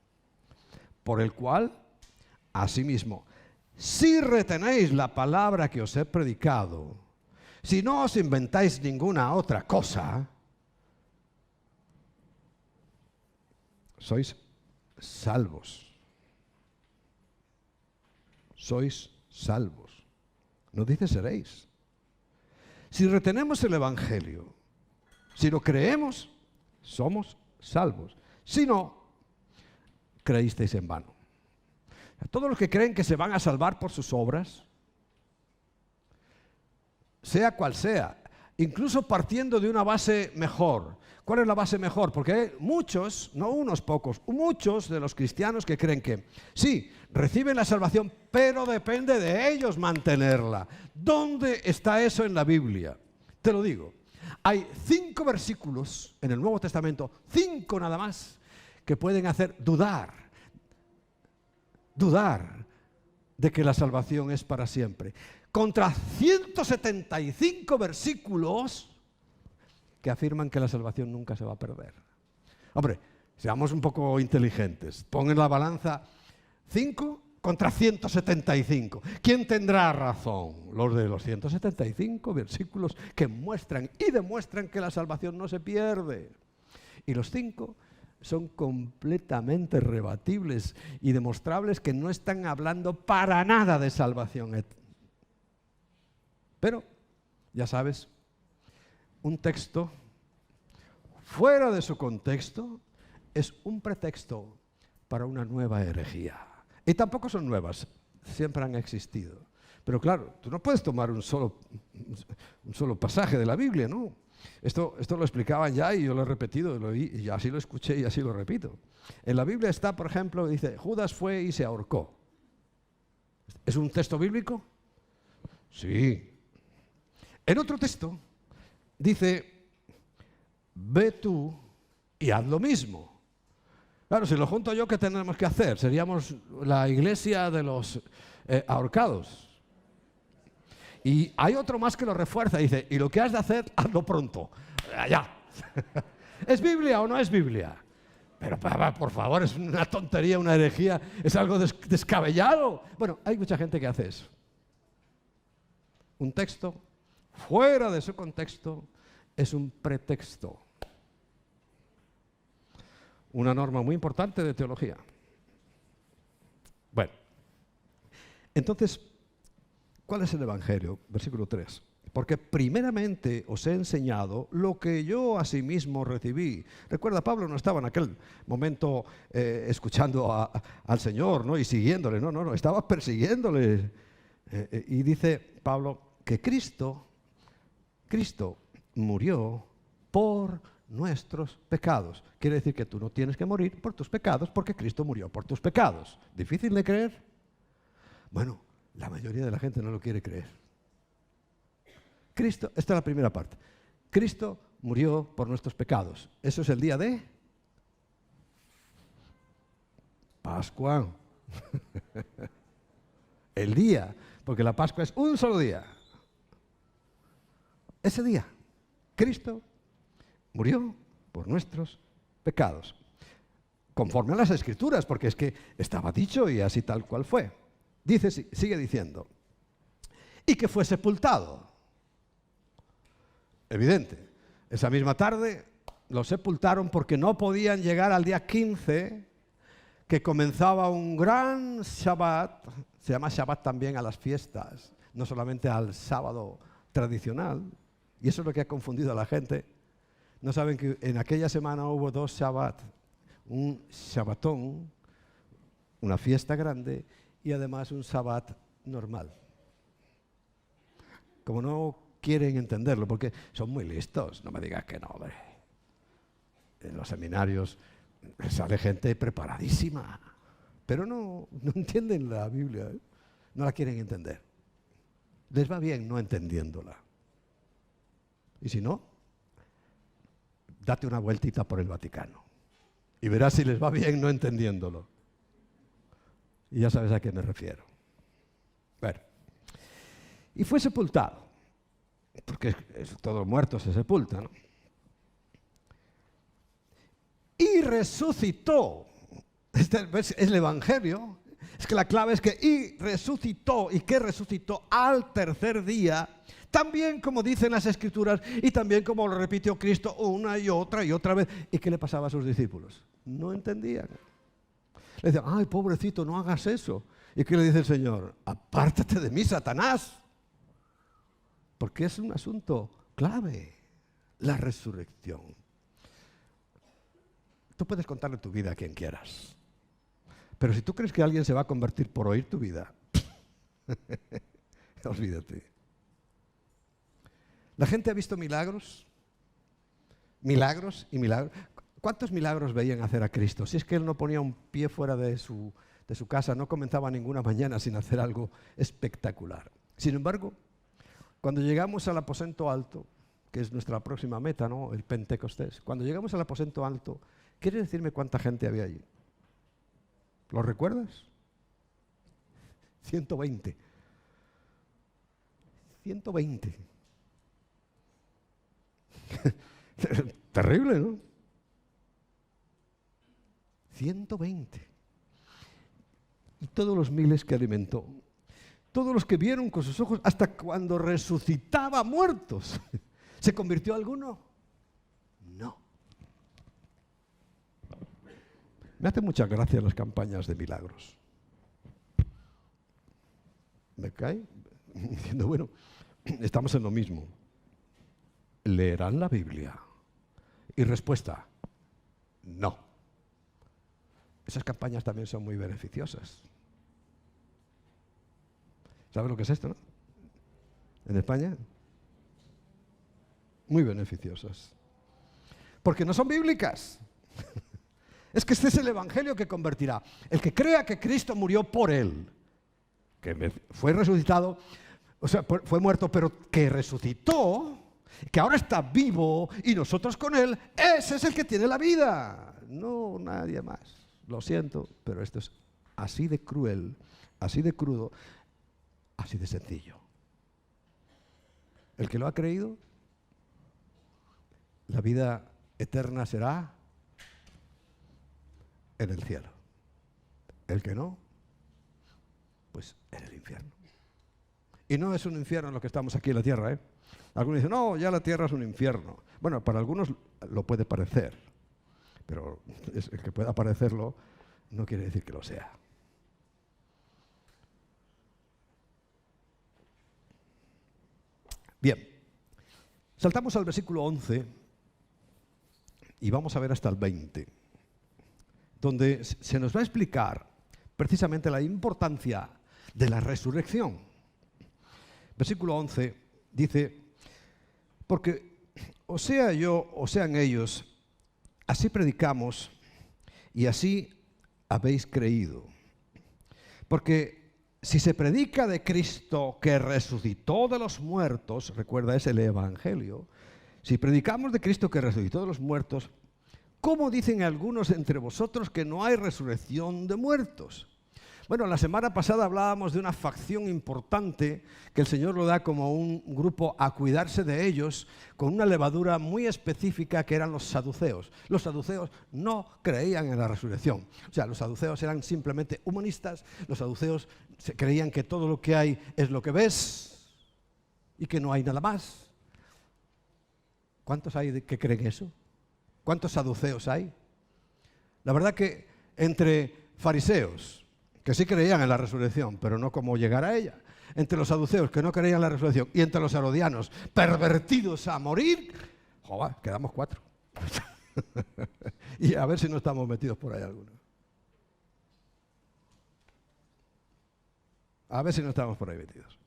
Por el cual, asimismo, si retenéis la palabra que os he predicado, si no os inventáis ninguna otra cosa, sois salvos. Sois salvos. No dice seréis. Si retenemos el Evangelio, si lo creemos, somos salvos. Si no, creísteis en vano. Todos los que creen que se van a salvar por sus obras, sea cual sea, incluso partiendo de una base mejor. ¿Cuál es la base mejor? Porque hay muchos, no unos pocos, muchos de los cristianos que creen que sí, reciben la salvación, pero depende de ellos mantenerla. ¿Dónde está eso en la Biblia? Te lo digo. Hay 5 versículos en el Nuevo Testamento, 5 nada más, que pueden hacer dudar de que la salvación es para siempre. Contra 175 versículos que afirman que la salvación nunca se va a perder. Hombre, seamos un poco inteligentes. Pon en la balanza 5 contra 175. ¿Quién tendrá razón? Los de los 175 versículos que muestran y demuestran que la salvación no se pierde. Y los 5 son completamente rebatibles y demostrables que no están hablando para nada de salvación. Pero, ya sabes, un texto fuera de su contexto es un pretexto para una nueva herejía. Y tampoco son nuevas, siempre han existido. Pero claro, tú no puedes tomar un solo pasaje de la Biblia, ¿no? Esto lo explicaban ya y yo lo he repetido, y así lo escuché y así lo repito. En la Biblia está, por ejemplo, dice, Judas fue y se ahorcó. ¿Es un texto bíblico? Sí. En otro texto dice, ve tú y haz lo mismo. Claro, si lo junto yo, ¿qué tenemos que hacer? Seríamos la iglesia de los ahorcados. Y hay otro más que lo refuerza, dice, y lo que has de hacer, hazlo pronto. Ya. ¿Es Biblia o no es Biblia? Pero por favor, es una tontería, una herejía, es algo descabellado. Bueno, hay mucha gente que hace eso. Un texto fuera de su contexto es un pretexto. Una norma muy importante de teología. Bueno, entonces, ¿cuál es el Evangelio? Versículo 3. Porque primeramente os he enseñado lo que yo asimismo recibí. Recuerda, Pablo no estaba en aquel momento escuchando al Señor, ¿no? Y siguiéndole. No, estaba persiguiéndole. Y dice Pablo que Cristo murió por nuestros pecados. Quiere decir que tú no tienes que morir por tus pecados porque Cristo murió por tus pecados. ¿Difícil de creer? Bueno, la mayoría de la gente no lo quiere creer. Cristo, esta es la primera parte. Cristo murió por nuestros pecados. Eso es el día de Pascua. el día, porque la Pascua es un solo día. Ese día, Cristo murió por nuestros pecados, conforme a las Escrituras, porque es que estaba dicho y así tal cual fue. Dice, sigue diciendo, y que fue sepultado. Evidente, esa misma tarde lo sepultaron porque no podían llegar al día 15, que comenzaba un gran Shabbat. Se llama Shabbat también a las fiestas, no solamente al sábado tradicional. Y eso es lo que ha confundido a la gente. No saben que en aquella semana hubo 2 Shabbat, un Shabbatón, una fiesta grande, y además un Shabbat normal. Como no quieren entenderlo, porque son muy listos, no me digas que no, hombre. En los seminarios sale gente preparadísima, pero no entienden la Biblia, ¿eh? No la quieren entender. Les va bien no entendiéndola. Y si no, date una vueltita por el Vaticano y verás si les va bien no entendiéndolo. Y ya sabes a qué me refiero. Bueno, y fue sepultado, porque todo muerto se sepulta, ¿no? Y resucitó. Este es el Evangelio. Es que la clave es que y resucitó, y que resucitó al tercer día, también como dicen las Escrituras, y también como lo repitió Cristo una y otra vez. ¿Y qué le pasaba a sus discípulos? No entendían. Le decían, ay, pobrecito, no hagas eso. ¿Y qué le dice el Señor? Apártate de mí, Satanás. Porque es un asunto clave, la resurrección. Tú puedes contarle tu vida a quien quieras. Pero si tú crees que alguien se va a convertir por oír tu vida, olvídate. La gente ha visto milagros, milagros y milagros. ¿Cuántos milagros veían hacer a Cristo? Si es que Él no ponía un pie fuera de su casa, no comenzaba ninguna mañana sin hacer algo espectacular. Sin embargo, cuando llegamos al aposento alto, que es nuestra próxima meta, ¿no? El Pentecostés, cuando llegamos al aposento alto, ¿quieres decirme cuánta gente había allí? ¿Lo recuerdas? 120. 120. Terrible, ¿no? 120. Y todos los miles que alimentó. Todos los que vieron con sus ojos hasta cuando resucitaba muertos. ¿Se convirtió alguno? No. Me hace mucha gracia las campañas de milagros. ¿Me cae? Diciendo, bueno, estamos en lo mismo. ¿Leerán la Biblia? Y respuesta, no. Esas campañas también son muy beneficiosas. ¿Sabes lo que es esto, no? En España, muy beneficiosas. Porque no son bíblicas. Es que este es el Evangelio que convertirá. El que crea que Cristo murió por él, que fue resucitado, o sea, fue muerto, pero que resucitó, que ahora está vivo y nosotros con él, ese es el que tiene la vida. No nadie más. Lo siento, pero esto es así de cruel, así de crudo, así de sencillo. El que lo ha creído, la vida eterna será en el cielo. El que no, pues en el infierno. Y no es un infierno lo que estamos aquí en la tierra, ¿eh? Algunos dicen, no, ya la tierra es un infierno. Bueno, para algunos lo puede parecer, pero el que pueda parecerlo no quiere decir que lo sea. Bien, saltamos al versículo 11 y vamos a ver hasta el 20, donde se nos va a explicar precisamente la importancia de la resurrección. Versículo 11 dice, porque o sea yo o sean ellos, así predicamos y así habéis creído. Porque si se predica de Cristo que resucitó de los muertos, recuerda, es el Evangelio, si predicamos de Cristo que resucitó de los muertos, ¿cómo dicen algunos entre vosotros que no hay resurrección de muertos? Bueno, la semana pasada hablábamos de una facción importante que el Señor lo da como un grupo a cuidarse de ellos con una levadura muy específica que eran los saduceos. Los saduceos no creían en la resurrección. O sea, los saduceos eran simplemente humanistas. Los saduceos creían que todo lo que hay es lo que ves y que no hay nada más. ¿Cuántos hay que creen eso? ¿Cuántos saduceos hay? La verdad que entre fariseos, que sí creían en la resurrección, pero no cómo llegar a ella, entre los saduceos, que no creían en la resurrección, y entre los herodianos, pervertidos a morir, joder, quedamos 4. Y a ver si no estamos metidos por ahí alguno. A ver si no estamos por ahí metidos.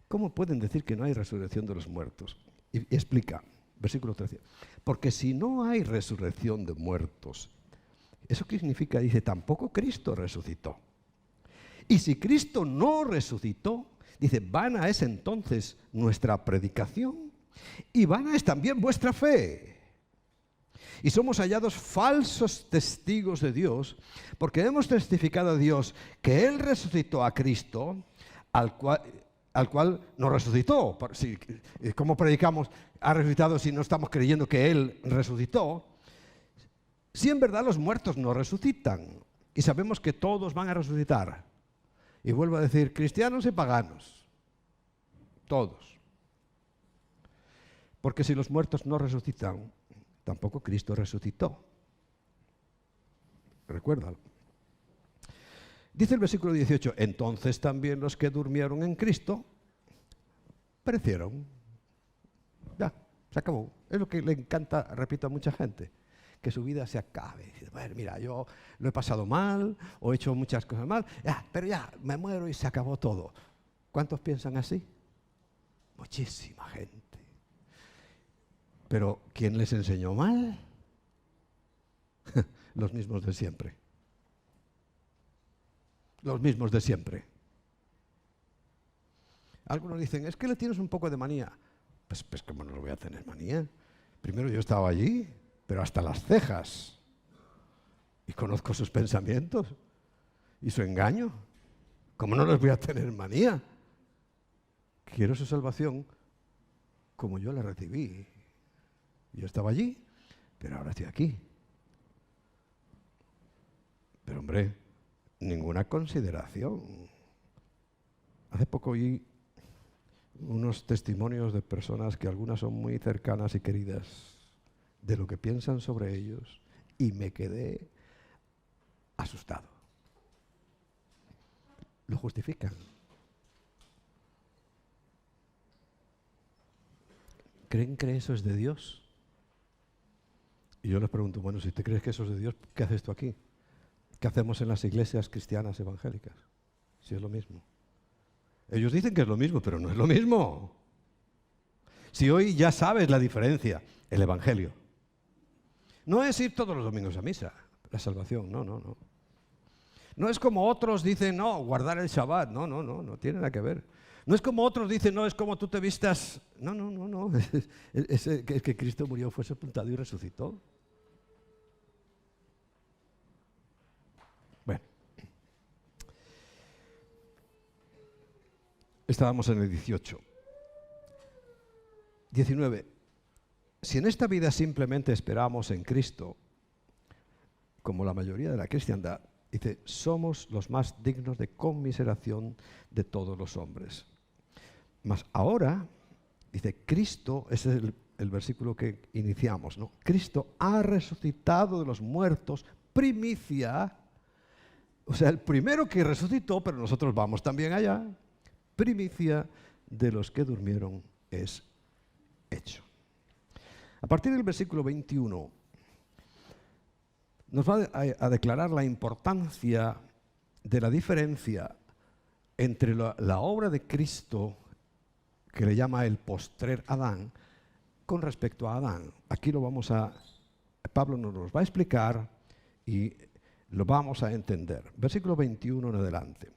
¿Cómo pueden decir que no hay resurrección de los muertos? Y explica, versículo 13. Porque si no hay resurrección de muertos, ¿eso qué significa? Dice, tampoco Cristo resucitó. Y si Cristo no resucitó, dice, vana es entonces nuestra predicación y vana es también vuestra fe. Y somos hallados falsos testigos de Dios, porque hemos testificado a Dios que Él resucitó a Cristo, al cual no resucitó. ¿Cómo predicamos ha resucitado si no estamos creyendo que Él resucitó? Si en verdad los muertos no resucitan, y sabemos que todos van a resucitar. Y vuelvo a decir, cristianos y paganos, todos. Porque si los muertos no resucitan, tampoco Cristo resucitó. Recuérdalo. Dice el versículo 18, entonces también los que durmieron en Cristo perecieron. Ya, se acabó. Es lo que le encanta, repito, a mucha gente. Que su vida se acabe. Dice, bueno, mira, yo lo he pasado mal, o he hecho muchas cosas mal, pero ya, me muero y se acabó todo. ¿Cuántos piensan así? Muchísima gente. Pero, ¿quién les enseñó mal? Los mismos de siempre. Los mismos de siempre. Algunos dicen, es que le tienes un poco de manía. Pues ¿cómo no lo voy a tener manía? Primero yo estaba allí, pero hasta las cejas. Y conozco sus pensamientos y su engaño. ¿Cómo no les voy a tener manía? Quiero su salvación como yo la recibí. Yo estaba allí, pero ahora estoy aquí. Pero hombre, ninguna consideración. Hace poco oí unos testimonios de personas que algunas son muy cercanas y queridas, de lo que piensan sobre ellos, y me quedé asustado. Lo justifican. ¿Creen que eso es de Dios? Y yo les pregunto, bueno, si te crees que eso es de Dios, ¿qué haces tú aquí? ¿Qué hacemos en las iglesias cristianas evangélicas? Si es lo mismo. Ellos dicen que es lo mismo, pero no es lo mismo. Si hoy ya sabes la diferencia, el evangelio. No es ir todos los domingos a misa, la salvación, no. No es como otros dicen, no, guardar el Shabbat, no tiene nada que ver. No es como otros dicen, no, es como tú te vistas. No. Es que Cristo murió, fue sepultado y resucitó. Bueno. Estábamos en el 18. 19. Si en esta vida simplemente esperamos en Cristo, como la mayoría de la cristiandad, dice, somos los más dignos de conmiseración de todos los hombres. Mas ahora, dice, Cristo, ese es el versículo que iniciamos, ¿no? Cristo ha resucitado de los muertos, primicia, o sea, el primero que resucitó, pero nosotros vamos también allá, primicia de los que durmieron es hecho. A partir del versículo 21, nos va a declarar la importancia de la diferencia entre la obra de Cristo, que le llama el postrer Adán, con respecto a Adán. Aquí Pablo nos lo va a explicar y lo vamos a entender. Versículo 21 en adelante,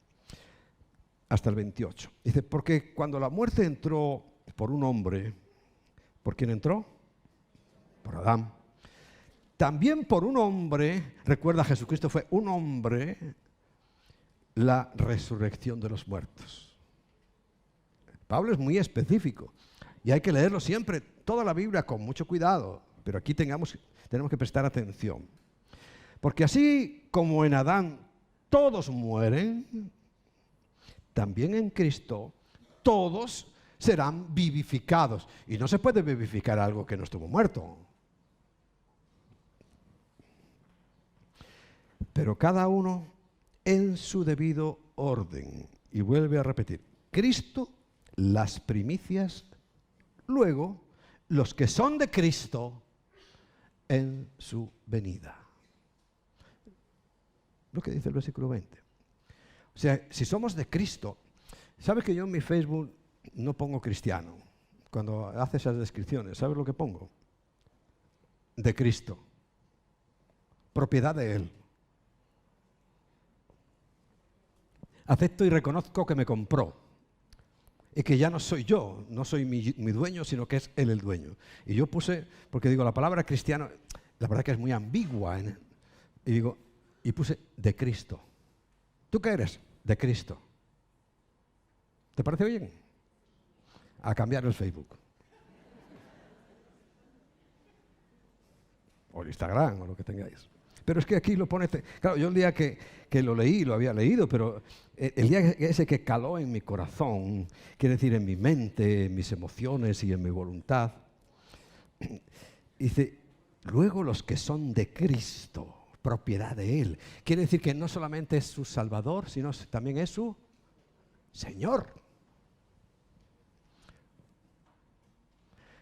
hasta el 28. Dice, porque cuando la muerte entró por un hombre, ¿por quién entró? Por Adán. También por un hombre, recuerda, Jesucristo fue un hombre, la resurrección de los muertos. Pablo es muy específico y hay que leerlo siempre, toda la Biblia con mucho cuidado, pero aquí tenemos que prestar atención. Porque así como en Adán todos mueren, también en Cristo todos serán vivificados. Y no se puede vivificar algo que no estuvo muerto. Pero cada uno en su debido orden. Y vuelve a repetir, Cristo las primicias, luego los que son de Cristo en su venida. Lo que dice el versículo 20. O sea, si somos de Cristo, ¿sabes que yo en mi Facebook no pongo cristiano? Cuando hace esas descripciones, ¿sabes lo que pongo? De Cristo. Propiedad de Él. Acepto y reconozco que me compró. Y que ya no soy yo, no soy mi dueño, sino que es Él el dueño. Y yo puse, porque digo, la palabra cristiano, la verdad que es muy ambigua. Y puse de Cristo. ¿Tú qué eres? De Cristo. ¿Te parece bien? A cambiar el Facebook. O el Instagram, o lo que tengáis. Pero es que aquí lo pone... Claro, yo el día que lo leí, lo había leído, pero el día ese que caló en mi corazón, quiere decir en mi mente, en mis emociones y en mi voluntad, dice, luego los que son de Cristo, propiedad de Él. Quiere decir que no solamente es su Salvador, sino también es su Señor.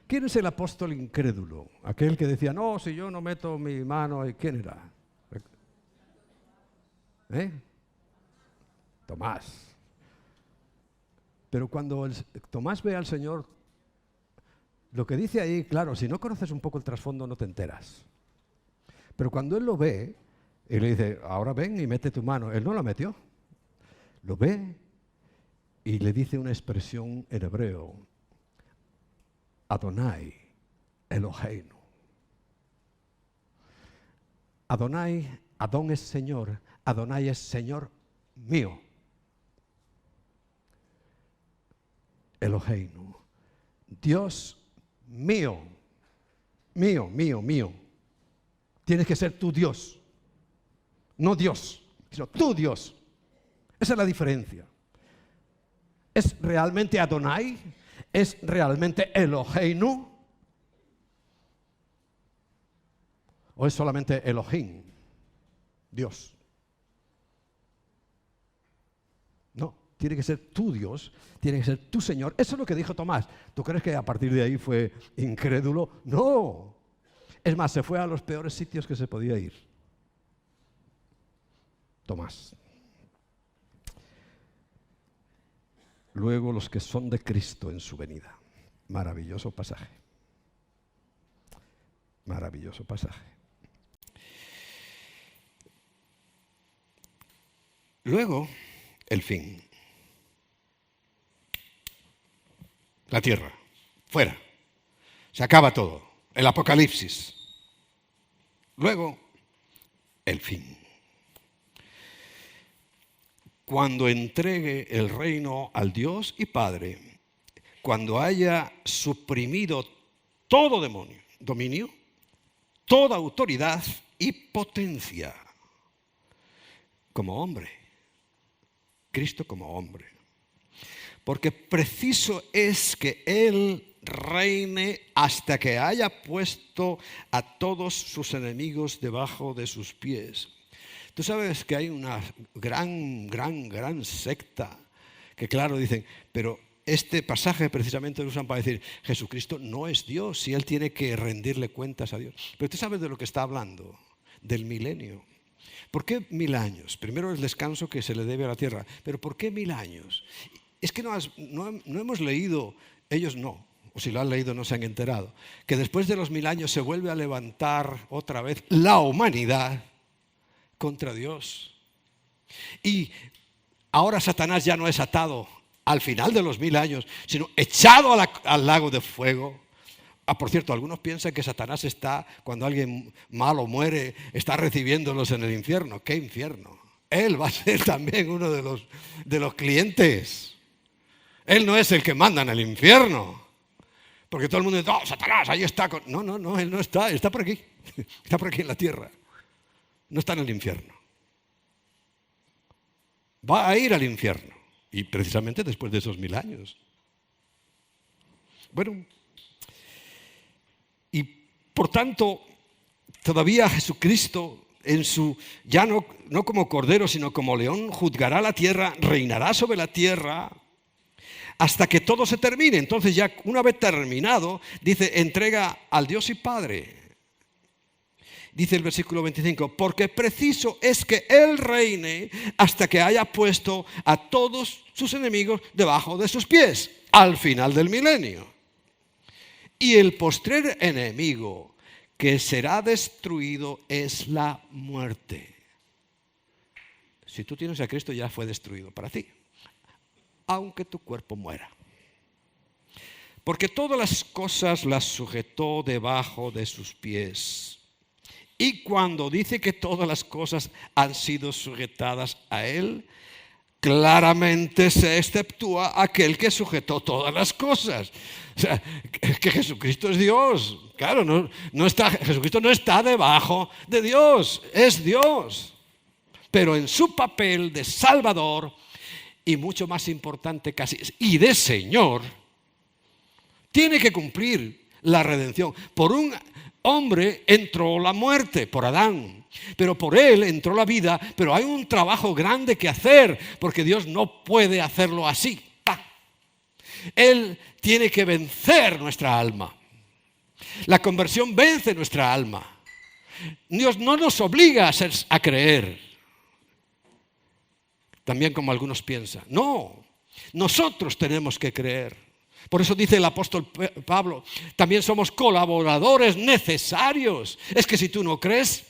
¿Quién es el apóstol incrédulo? Aquel que decía, no, si yo no meto mi mano, ¿quién era? Tomás. Pero cuando Tomás ve al Señor, lo que dice ahí, claro, si no conoces un poco el trasfondo no te enteras. Pero cuando él lo ve, y le dice, ahora ven y mete tu mano. Él no la metió. Lo ve y le dice una expresión en hebreo. Adonai, Eloheinu. Adonai, Adón es Señor. Adonai es Señor mío. Eloheinu. Dios mío. Mío, mío, mío. Tienes que ser tu Dios. No Dios, sino tu Dios. Esa es la diferencia. ¿Es realmente Adonai? ¿Es realmente Eloheinu? ¿O es solamente Elohim? Dios. No, tiene que ser tu Dios, tiene que ser tu Señor. Eso es lo que dijo Tomás. ¿Tú crees que a partir de ahí fue incrédulo? No. Es más, se fue a los peores sitios que se podía ir. Tomás. Luego los que son de Cristo en su venida. Maravilloso pasaje. Maravilloso pasaje. Luego, el fin. La tierra. Fuera. Se acaba todo. El apocalipsis. Luego, el fin. Cuando entregue el reino al Dios y Padre, cuando haya suprimido todo dominio, toda autoridad y potencia, como hombre, Cristo como hombre. Porque preciso es que Él reine hasta que haya puesto a todos sus enemigos debajo de sus pies. Tú sabes que hay una gran secta que claro dicen, pero este pasaje precisamente lo usan para decir, Jesucristo no es Dios y Él tiene que rendirle cuentas a Dios. Pero tú sabes de lo que está hablando, del milenio. ¿Por qué 1000 años? Primero el descanso que se le debe a la tierra, pero ¿por qué 1000 años? Es que no hemos leído, ellos no, o si lo han leído no se han enterado, que después de los 1000 años se vuelve a levantar otra vez la humanidad contra Dios. Y ahora Satanás ya no es atado al final de los 1000 años, sino echado al lago de fuego. Por cierto, algunos piensan que Satanás está, cuando alguien malo muere, está recibiéndolos en el infierno. ¿Qué infierno? Él va a ser también uno de los clientes. Él no es el que manda en el infierno. Porque todo el mundo dice, oh, Satanás, ahí está. No, no, no, él no está, está por aquí. Está por aquí en la tierra. No está en el infierno. Va a ir al infierno. Y precisamente después de esos 1000 años. Bueno, y por tanto, todavía Jesucristo, ya no como cordero, sino como león, juzgará la tierra, reinará sobre la tierra, hasta que todo se termine. Entonces ya una vez terminado, dice, entrega al Dios y Padre. Dice el versículo 25, porque preciso es que Él reine hasta que haya puesto a todos sus enemigos debajo de sus pies, al final del milenio. Y el postrer enemigo que será destruido es la muerte. Si tú tienes a Cristo, ya fue destruido para ti, aunque tu cuerpo muera. Porque todas las cosas las sujetó debajo de sus pies. Y cuando dice que todas las cosas han sido sujetadas a Él, claramente se exceptúa aquel que sujetó todas las cosas. O sea, que Jesucristo es Dios. Claro, Jesucristo no está debajo de Dios, es Dios. Pero en su papel de Salvador, y mucho más importante casi, y de Señor, tiene que cumplir la redención. Por un hombre entró la muerte, por Adán, pero por él entró la vida. Pero hay un trabajo grande que hacer, porque Dios no puede hacerlo así. ¡Pah! Él tiene que vencer nuestra alma. La conversión vence nuestra alma. Dios no nos obliga a creer, también como algunos piensan. No, nosotros tenemos que creer. Por eso dice el apóstol Pablo, también somos colaboradores necesarios. Es que si tú no crees,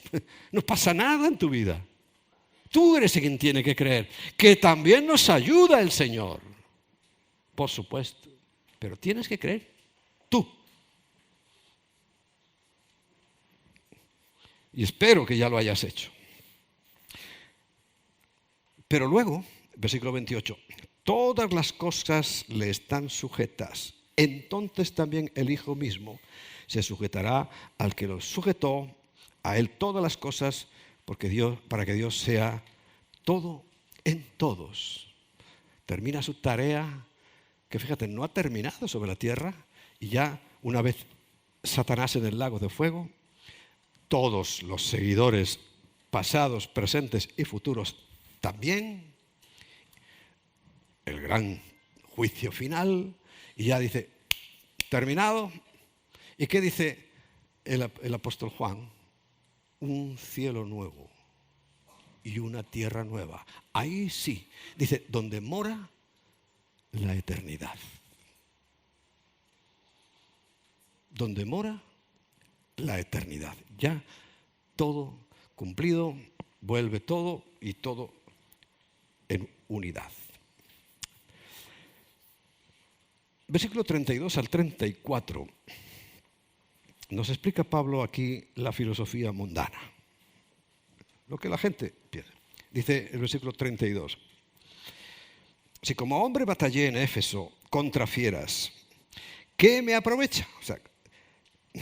no pasa nada en tu vida. Tú eres quien tiene que creer, que también nos ayuda el Señor. Por supuesto, pero tienes que creer tú. Y espero que ya lo hayas hecho. Pero luego, versículo 28, todas las cosas le están sujetas. Entonces también el Hijo mismo se sujetará al que lo sujetó, a Él todas las cosas, para que Dios sea todo en todos. Termina su tarea, que fíjate, no ha terminado sobre la tierra, y ya una vez Satanás en el lago de fuego, todos los seguidores pasados, presentes y futuros también, el gran juicio final, y ya dice, terminado. ¿Y qué dice el apóstol Juan? Un cielo nuevo y una tierra nueva. Ahí sí, dice, donde mora la eternidad. Donde mora la eternidad. Ya todo cumplido, vuelve todo y todo en unidad. Versículo 32 al 34. Nos explica Pablo aquí la filosofía mundana. Lo que la gente piensa. Dice el versículo 32. Si como hombre batallé en Éfeso contra fieras, ¿qué me aprovecha? O sea,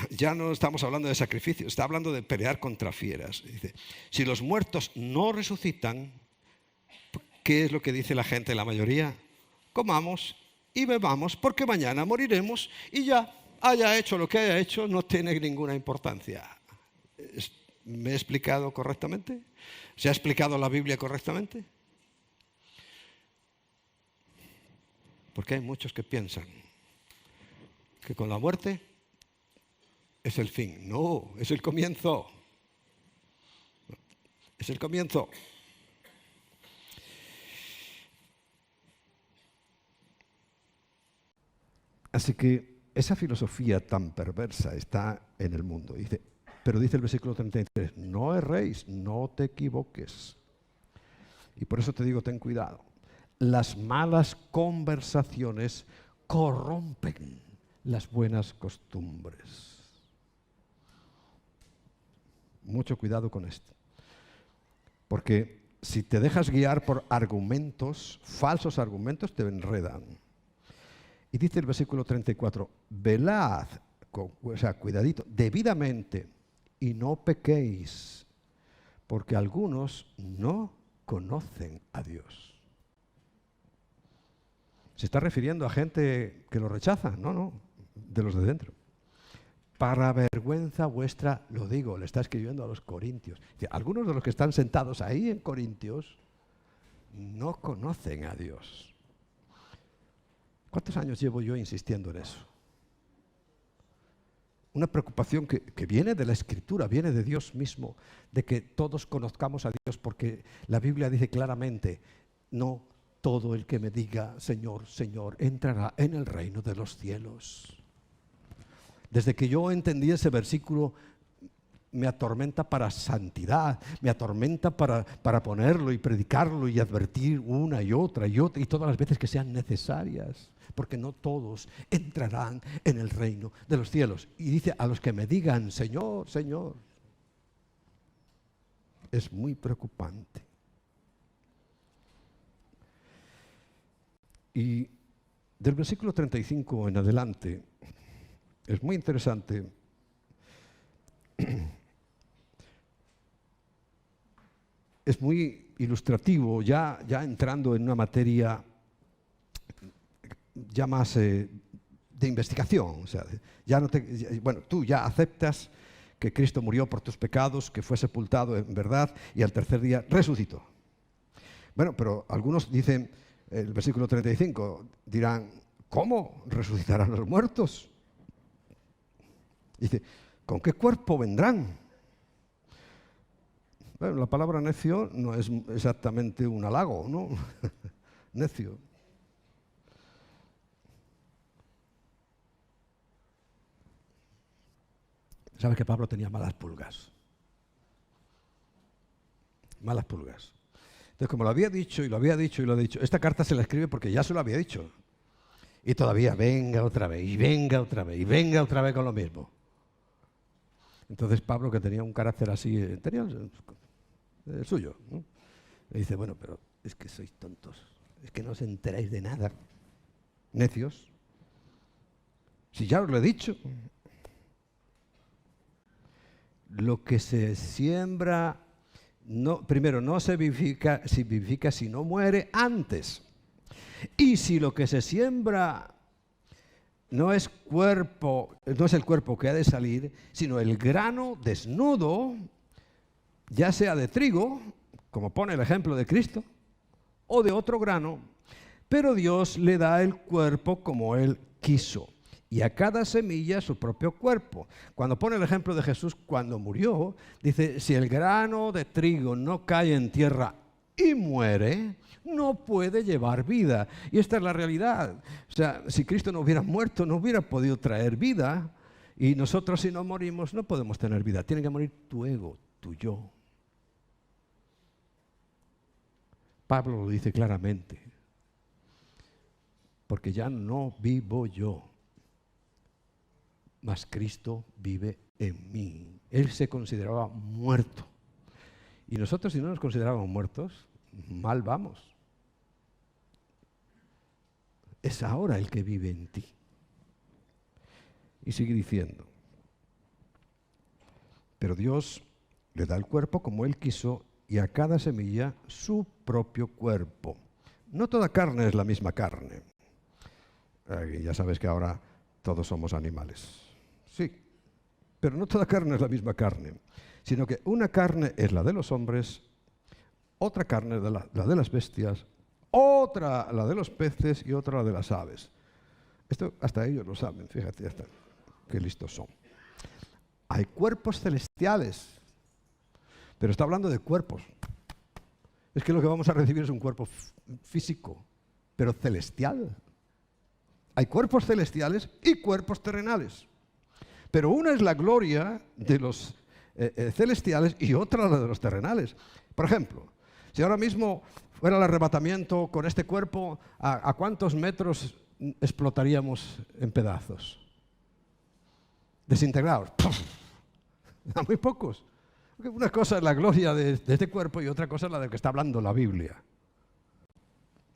ya no estamos hablando de sacrificio, está hablando de pelear contra fieras. Dice, si los muertos no resucitan, ¿qué es lo que dice la gente, la mayoría? Comamos y bebamos, porque mañana moriremos, y ya haya hecho lo que haya hecho, no tiene ninguna importancia. ¿Me he explicado correctamente? ¿Se ha explicado la Biblia correctamente? Porque hay muchos que piensan que con la muerte es el fin. No, es el comienzo. Es el comienzo. Así que esa filosofía tan perversa está en el mundo. Pero dice el versículo 33, no erréis, no te equivoques. Y por eso te digo, ten cuidado. Las malas conversaciones corrompen las buenas costumbres. Mucho cuidado con esto. Porque si te dejas guiar por argumentos, falsos argumentos, te enredan. Y dice el versículo 34, velad, o sea, cuidadito, debidamente, y no pequéis, porque algunos no conocen a Dios. ¿Se está refiriendo a gente que lo rechaza? No, de los de dentro. Para vergüenza vuestra, lo digo, le está escribiendo a los corintios. Algunos de los que están sentados ahí en Corintios no conocen a Dios. ¿Cuántos años llevo yo insistiendo en eso? Una preocupación que viene de la Escritura, viene de Dios mismo, de que todos conozcamos a Dios, porque la Biblia dice claramente, no todo el que me diga Señor, Señor, entrará en el reino de los cielos. Desde que yo entendí ese versículo, me atormenta para santidad, me atormenta para ponerlo y predicarlo y advertir una y otra y todas las veces que sean necesarias, porque no todos entrarán en el reino de los cielos. Y dice, a los que me digan Señor, Señor. Es muy preocupante. Y del versículo 35 en adelante, es muy interesante. Es muy ilustrativo, ya entrando en una materia ya más de investigación. O sea, tú ya aceptas que Cristo murió por tus pecados, que fue sepultado en verdad y al tercer día resucitó. Bueno, pero algunos dicen, el versículo 35, dirán, ¿cómo resucitarán los muertos? Dice, ¿con qué cuerpo vendrán? Bueno, la palabra necio no es exactamente un halago, ¿no? Necio. ¿Sabes que Pablo tenía malas pulgas? Malas pulgas. Entonces, como lo había dicho y lo había dicho y lo ha dicho, esta carta se la escribe porque ya se lo había dicho. Y todavía venga otra vez, y venga otra vez, y venga otra vez con lo mismo. Entonces Pablo, que tenía un carácter así, tenía el suyo, ¿no? Le dice, bueno, pero es que sois tontos, es que no os enteráis de nada, necios. Si ya os lo he dicho, lo que se siembra, primero no se vivifica si no muere antes. Y si lo que se siembra no es el cuerpo que ha de salir, sino el grano desnudo, ya sea de trigo, como pone el ejemplo de Cristo, o de otro grano, pero Dios le da el cuerpo como Él quiso, y a cada semilla su propio cuerpo. Cuando pone el ejemplo de Jesús cuando murió, dice, si el grano de trigo no cae en tierra y muere, no puede llevar vida. Y esta es la realidad. O sea, si Cristo no hubiera muerto, no hubiera podido traer vida. Y nosotros, si no morimos, no podemos tener vida. Tiene que morir tu ego, tu yo. Pablo lo dice claramente. Porque ya no vivo yo, mas Cristo vive en mí. Él se consideraba muerto. Y nosotros, si no nos considerábamos muertos, mal vamos. Es ahora el que vive en ti. Y sigue diciendo, pero Dios le da el cuerpo como Él quiso y a cada semilla su propio cuerpo. No toda carne es la misma carne. Ya sabes que ahora todos somos animales. Sí, pero no toda carne es la misma carne, sino que una carne es la de los hombres, otra carne es la de las bestias, otra la de los peces y otra la de las aves. Esto hasta ellos lo saben, fíjate, hasta qué listos son. Hay cuerpos celestiales, pero está hablando de cuerpos. Es que lo que vamos a recibir es un cuerpo físico, pero celestial. Hay cuerpos celestiales y cuerpos terrenales. Pero una es la gloria de los celestiales y otra la de los terrenales. Por ejemplo, si ahora mismo fuera el arrebatamiento con este cuerpo, ¿a cuántos metros explotaríamos en pedazos? Desintegrados. A muy pocos. Una cosa es la gloria de este cuerpo y otra cosa es la de que está hablando la Biblia.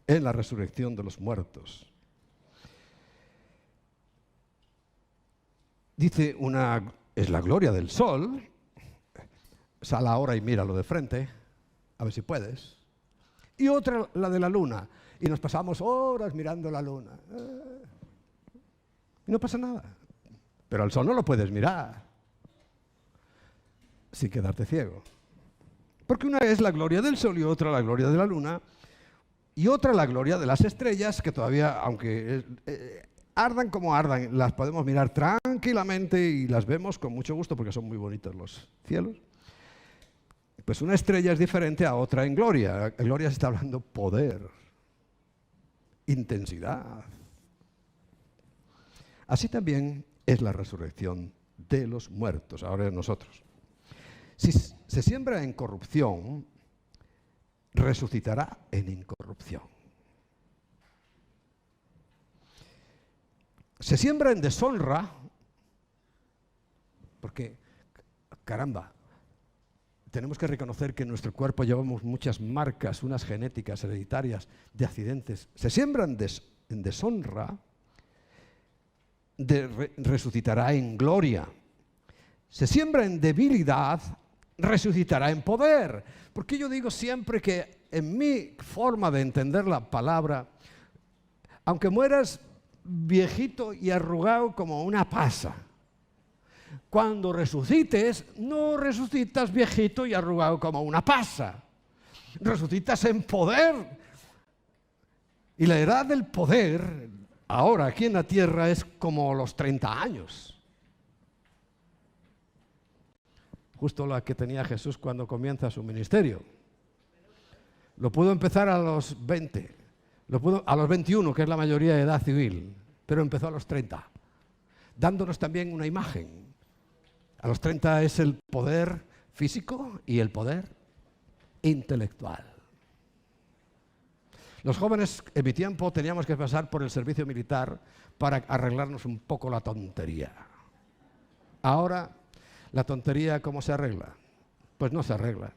En la resurrección de los muertos. Dice es la gloria del sol. Sal ahora y míralo de frente, a ver si puedes. Y otra, la de la luna. Y nos pasamos horas mirando la luna. Y no pasa nada. Pero al sol no lo puedes mirar sin quedarte ciego. Porque una es la gloria del sol y otra la gloria de la luna. Y otra la gloria de las estrellas, que todavía, aunque ardan como ardan, las podemos mirar tranquilamente y las vemos con mucho gusto porque son muy bonitos los cielos. Pues una estrella es diferente a otra en gloria. En gloria se está hablando poder, intensidad. Así también es la resurrección de los muertos, ahora de nosotros. Si se siembra en corrupción, resucitará en incorrupción. Se siembra en deshonra, porque, caramba, tenemos que reconocer que en nuestro cuerpo llevamos muchas marcas, unas genéticas hereditarias de accidentes. Se siembra en deshonra, resucitará en gloria. Se siembra en debilidad, resucitará en poder. Porque yo digo siempre que en mi forma de entender la palabra, aunque mueras viejito y arrugado como una pasa, cuando resucites, no resucitas viejito y arrugado como una pasa. Resucitas en poder. Y la edad del poder, ahora aquí en la tierra, es como los 30 años. Justo la que tenía Jesús cuando comienza su ministerio. Lo pudo empezar a los 20, a los 21, que es la mayoría de edad civil, pero empezó a los 30, dándonos también una imagen. A los 30 es el poder físico y el poder intelectual. Los jóvenes en mi tiempo teníamos que pasar por el servicio militar para arreglarnos un poco la tontería. Ahora, ¿la tontería cómo se arregla? Pues no se arregla.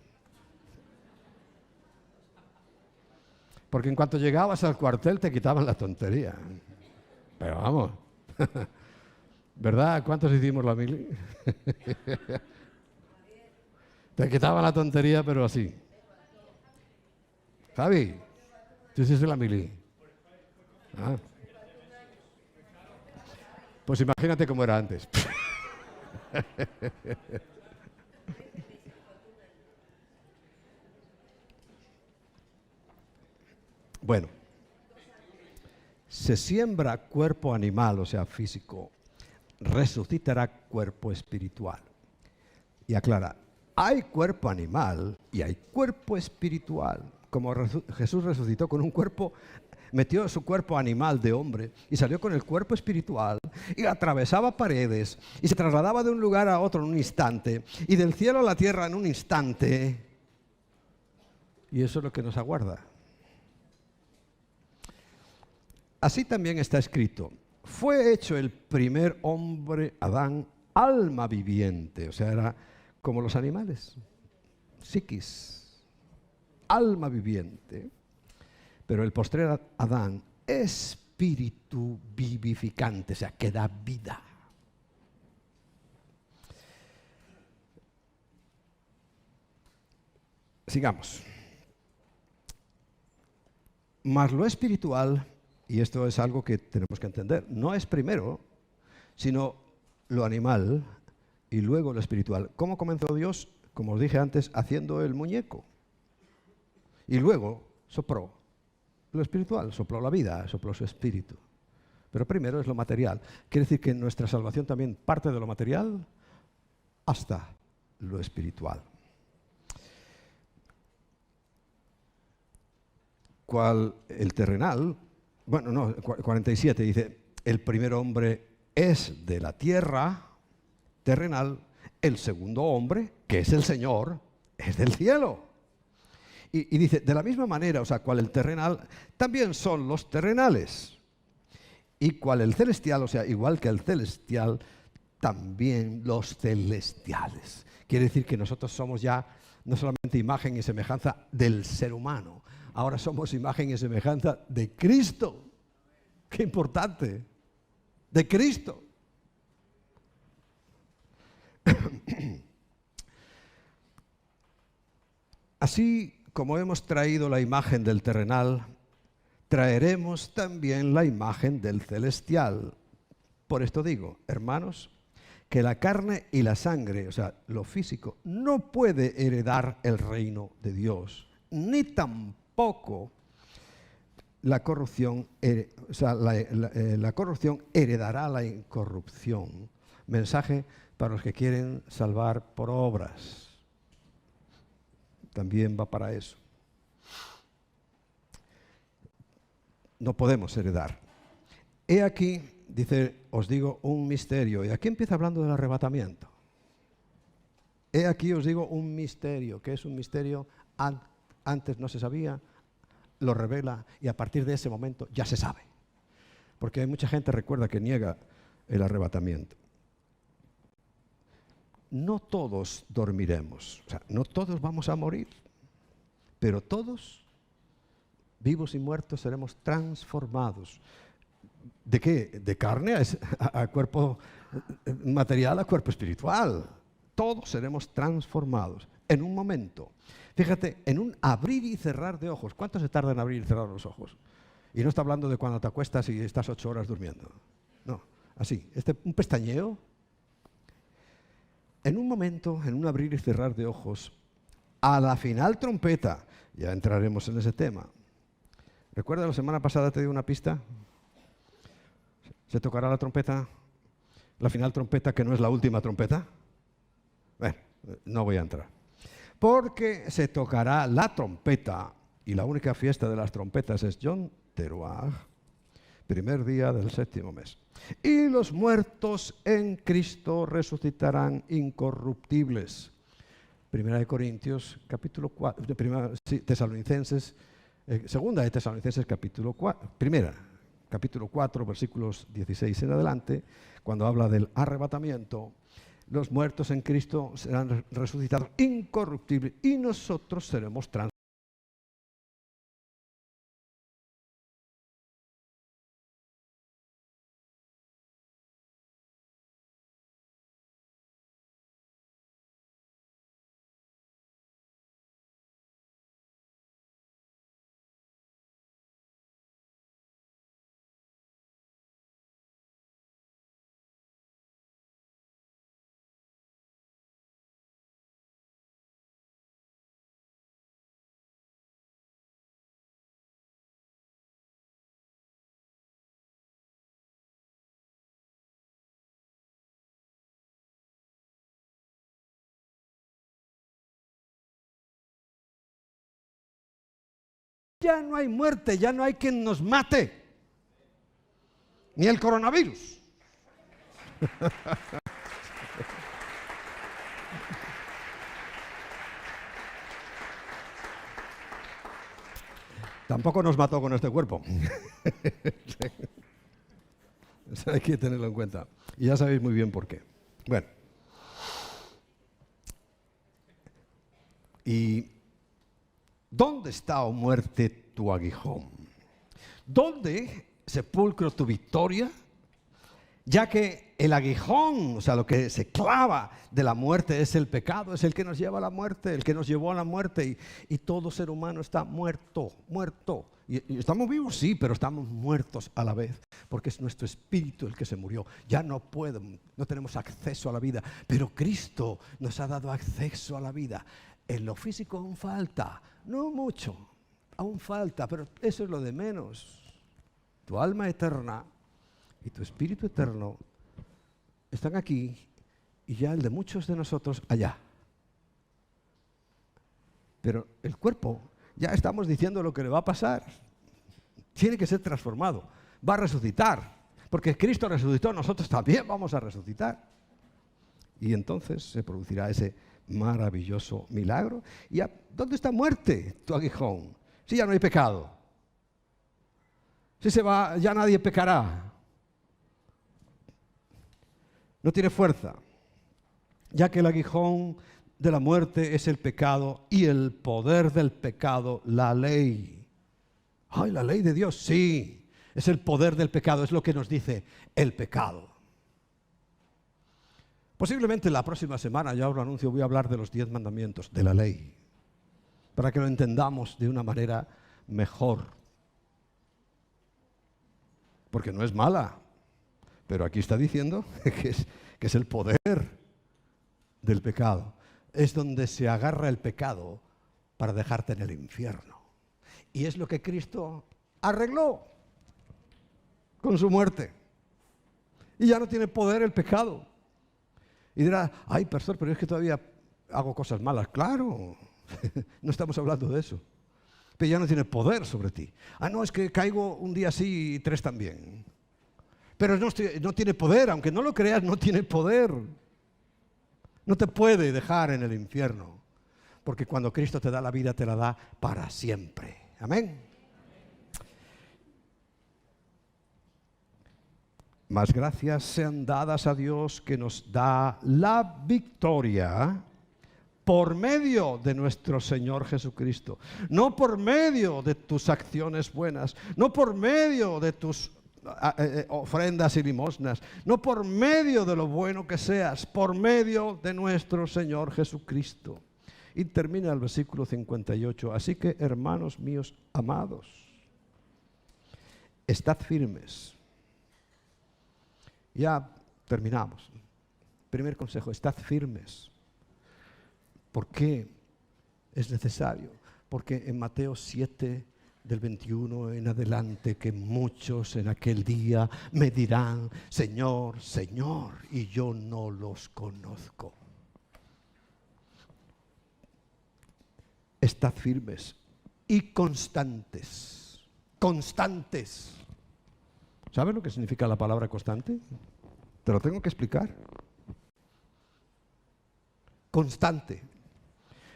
Porque en cuanto llegabas al cuartel te quitaban la tontería. Pero vamos, ¿verdad? ¿Cuántos hicimos la mili? Te quitaban la tontería, pero así. Javi, tú hiciste la mili. Ah. Pues imagínate cómo era antes. Bueno, se siembra cuerpo animal, o sea, físico, resucitará cuerpo espiritual. Y aclara, hay cuerpo animal y hay cuerpo espiritual. Como Jesús resucitó con un cuerpo, metió su cuerpo animal de hombre y salió con el cuerpo espiritual y atravesaba paredes y se trasladaba de un lugar a otro en un instante y del cielo a la tierra en un instante. Y eso es lo que nos aguarda. Así también está escrito, fue hecho el primer hombre, Adán, alma viviente, o sea, era como los animales, psiquis, alma viviente, pero el postrer Adán, espíritu vivificante, o sea, que da vida. Sigamos. Mas lo espiritual, y esto es algo que tenemos que entender, no es primero, sino lo animal y luego lo espiritual. ¿Cómo comenzó Dios? Como os dije antes, haciendo el muñeco. Y luego sopló lo espiritual, sopló la vida, sopló su espíritu. Pero primero es lo material. Quiere decir que nuestra salvación también parte de lo material hasta lo espiritual. ¿Cuál el terrenal? Bueno, no, 47 dice, el primer hombre es de la tierra terrenal, el segundo hombre, que es el Señor, es del cielo. Y dice, de la misma manera, o sea, cual el terrenal, también son los terrenales. Y cual el celestial, o sea, igual que el celestial, también los celestiales. Quiere decir que nosotros somos ya no solamente imagen y semejanza del ser humano, ahora somos imagen y semejanza de Cristo. ¡Qué importante! De Cristo. Así como hemos traído la imagen del terrenal, traeremos también la imagen del celestial. Por esto digo, hermanos, que la carne y la sangre, o sea, lo físico, no puede heredar el reino de Dios, ni tampoco la corrupción, la corrupción heredará la incorrupción. Mensaje para los que quieren salvar por obras. También va para eso. No podemos heredar. He aquí, dice, os digo un misterio. Y aquí empieza hablando del arrebatamiento. He aquí os digo un misterio. ¿Qué es un misterio? Antes no se sabía, lo revela y a partir de ese momento ya se sabe. Porque hay mucha gente, recuerda, que niega el arrebatamiento. No todos dormiremos, o sea, no todos vamos a morir, pero todos, vivos y muertos, seremos transformados. ¿De qué? De carne a cuerpo material, a cuerpo espiritual. Todos seremos transformados en un momento. Fíjate, en un abrir y cerrar de ojos. ¿Cuánto se tarda en abrir y cerrar los ojos? Y no está hablando de cuando te acuestas y estás 8 horas durmiendo. No, así, un pestañeo. En un momento, en un abrir y cerrar de ojos, a la final trompeta, ya entraremos en ese tema. ¿Recuerda la semana pasada te di una pista? ¿Se tocará la trompeta? ¿La final trompeta que no es la última trompeta? Bueno, no voy a entrar. Porque se tocará la trompeta, y la única fiesta de las trompetas es Yom Teruah, primer día del 7º mes. Y los muertos en Cristo resucitarán incorruptibles. Primera de Corintios, capítulo 4, Tesalonicenses, segunda de Tesalonicenses, capítulo 4, capítulo 4, versículos 16 en adelante, cuando habla del arrebatamiento, los muertos en Cristo serán resucitados incorruptibles y nosotros seremos transformados. Ya no hay muerte, ya no hay quien nos mate, ni el coronavirus. Tampoco nos mató con este cuerpo. Eso hay que tenerlo en cuenta. Y ya sabéis muy bien por qué. Bueno. ¿Y dónde está, oh muerte, tu aguijón? ¿Dónde, sepulcro, tu victoria? Ya que el aguijón, o sea, lo que se clava de la muerte es el pecado, es el que nos lleva a la muerte, el que nos llevó a la muerte. Y todo ser humano está muerto. Y estamos vivos, sí, pero estamos muertos a la vez, porque es nuestro espíritu el que se murió. Ya no tenemos acceso a la vida, pero Cristo nos ha dado acceso a la vida. En lo físico aún falta, no mucho, aún falta, pero eso es lo de menos. Tu alma eterna y tu espíritu eterno están aquí y ya el de muchos de nosotros allá. Pero el cuerpo, ya estamos diciendo lo que le va a pasar. Tiene que ser transformado. Va a resucitar. Porque Cristo resucitó, nosotros también vamos a resucitar. Y entonces se producirá ese maravilloso milagro. ¿Y dónde está muerte, tu aguijón? Si ya no hay pecado. Si se va, ya nadie pecará. no tiene fuerza, ya que el aguijón de la muerte es el pecado y el poder del pecado, la ley. ¡Ay, la ley de Dios! Sí, es el poder del pecado, es lo que nos dice el pecado. Posiblemente la próxima semana, ya os lo anuncio, voy a hablar de los 10 mandamientos, de la ley, para que lo entendamos de una manera mejor. Porque no es mala, pero aquí está diciendo que es el poder del pecado. Es donde se agarra el pecado para dejarte en el infierno. Y es lo que Cristo arregló con su muerte. Y ya no tiene poder el pecado. Y dirá, ay, pastor, pero es que todavía hago cosas malas. Claro, no estamos hablando de eso. Pero ya no tiene poder sobre ti. Ah, no, es que caigo un día sí y 3 también. Pero no tiene poder, aunque no lo creas, no tiene poder. No te puede dejar en el infierno, porque cuando Cristo te da la vida, te la da para siempre. Amén. Mas gracias sean dadas a Dios que nos da la victoria por medio de nuestro Señor Jesucristo. No por medio de tus acciones buenas, no por medio de tus ofrendas y limosnas, no por medio de lo bueno que seas, por medio de nuestro Señor Jesucristo. Y termina el versículo 58. Así que, hermanos míos amados, estad firmes. Ya terminamos. Primer consejo, estad firmes. ¿Por qué es necesario? Porque en Mateo 7, del 21 en adelante, que muchos en aquel día me dirán, Señor, Señor, y yo no los conozco. Estad firmes y constantes. Constantes. ¿Sabes lo que significa la palabra constante? Te lo tengo que explicar. Constante.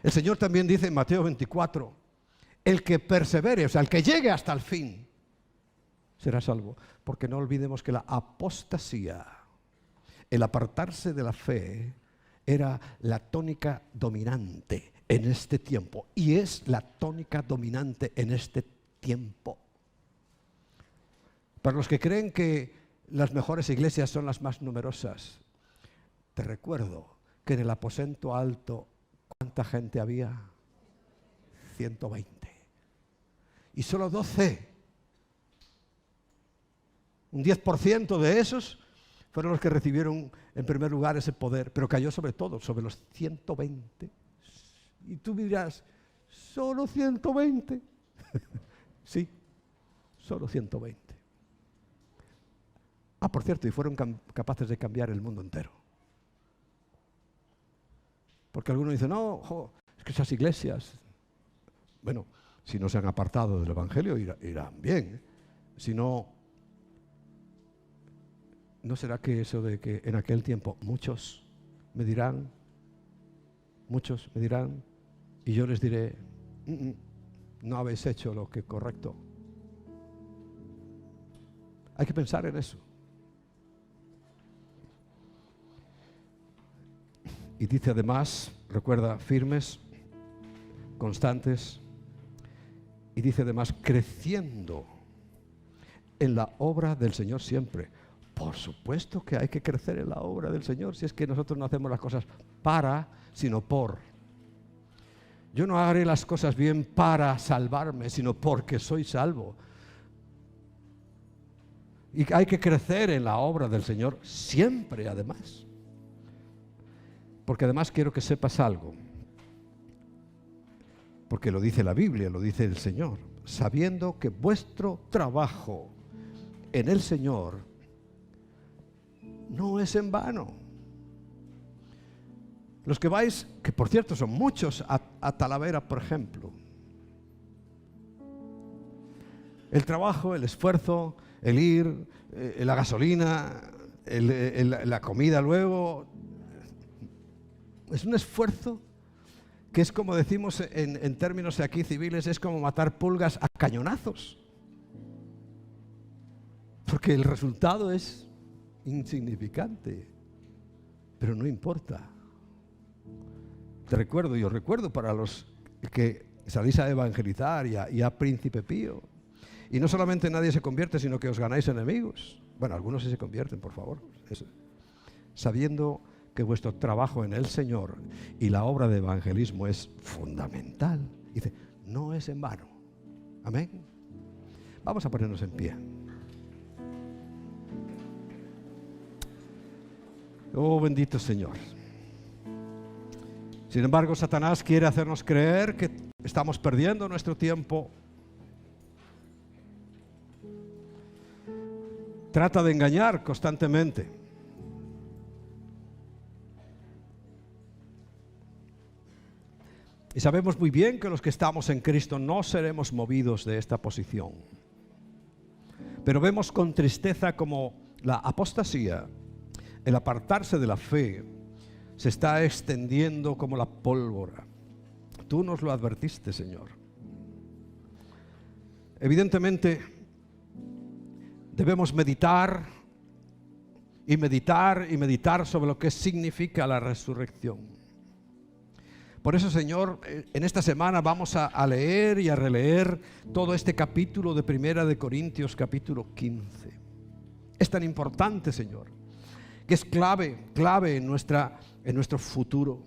El Señor también dice en Mateo 24, el que persevere, o sea, el que llegue hasta el fin, será salvo. Porque no olvidemos que la apostasía, el apartarse de la fe, era la tónica dominante en este tiempo. Y es la tónica dominante en este tiempo. Para los que creen que las mejores iglesias son las más numerosas, te recuerdo que en el aposento alto, ¿cuánta gente había? 120. Y solo 12, un 10% de esos fueron los que recibieron en primer lugar ese poder, pero cayó sobre todos, sobre los 120. Y tú dirás, ¿solo 120? Sí, solo 120. Ah, por cierto, y fueron capaces de cambiar el mundo entero. Porque algunos dicen, no, es que esas iglesias, bueno, si no se han apartado del Evangelio, irán bien. Si no, ¿no será que eso de que en aquel tiempo muchos me dirán, y yo les diré, no habéis hecho lo que es correcto? Hay que pensar en eso. Y dice además, recuerda, firmes, constantes, y dice además, creciendo en la obra del Señor siempre. Por supuesto que hay que crecer en la obra del Señor, si es que nosotros no hacemos las cosas para, sino por. Yo no haré las cosas bien para salvarme, sino porque soy salvo. Y hay que crecer en la obra del Señor siempre, además. Porque además quiero que sepas algo. Porque lo dice la Biblia, lo dice el Señor. Sabiendo que vuestro trabajo en el Señor no es en vano. Los que vais, que por cierto son muchos, a Talavera, por ejemplo. El trabajo, el esfuerzo, el ir, la gasolina, la comida luego, es un esfuerzo que es como decimos en términos aquí civiles, es como matar pulgas a cañonazos. Porque el resultado es insignificante. Pero no importa. Yo recuerdo para los que salís a evangelizar y a Príncipe Pío. Y no solamente nadie se convierte, sino que os ganáis enemigos. Bueno, algunos sí se convierten, por favor. Sabiendo que vuestro trabajo en el Señor y la obra de evangelismo es fundamental. Dice, no es en vano. Amén. Vamos a ponernos en pie. Oh, bendito Señor. Sin embargo, Satanás quiere hacernos creer que estamos perdiendo nuestro tiempo. Trata de engañar constantemente. Y sabemos muy bien que los que estamos en Cristo no seremos movidos de esta posición. Pero vemos con tristeza como la apostasía, el apartarse de la fe, se está extendiendo como la pólvora. Tú nos lo advertiste, Señor. Evidentemente, debemos meditar y meditar y meditar sobre lo que significa la resurrección. Por eso, Señor, en esta semana vamos a leer y a releer todo este capítulo de Primera de Corintios, capítulo 15. Es tan importante, Señor, que es clave en nuestro futuro.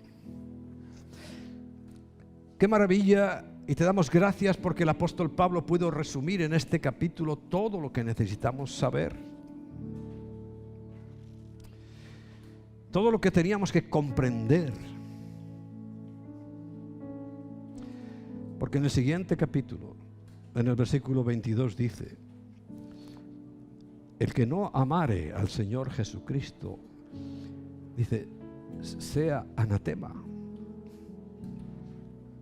Qué maravilla, y te damos gracias porque el apóstol Pablo pudo resumir en este capítulo todo lo que necesitamos saber. Todo lo que teníamos que comprender. Porque en el siguiente capítulo, en el versículo 22 dice, el que no amare al Señor Jesucristo, dice, sea anatema.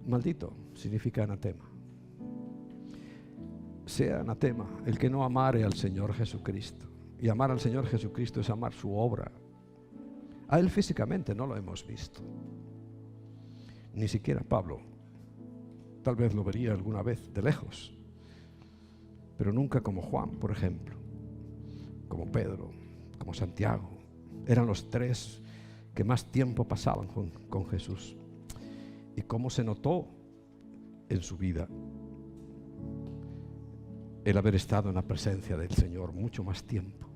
Maldito significa anatema. Sea anatema el que no amare al Señor Jesucristo. Y amar al Señor Jesucristo es amar su obra. A Él físicamente no lo hemos visto. Ni siquiera Pablo. Tal vez lo vería alguna vez de lejos. Pero nunca como Juan, por ejemplo. Como Pedro, como Santiago. Eran los tres que más tiempo pasaban con Jesús. Y cómo se notó en su vida el haber estado en la presencia del Señor mucho más tiempo.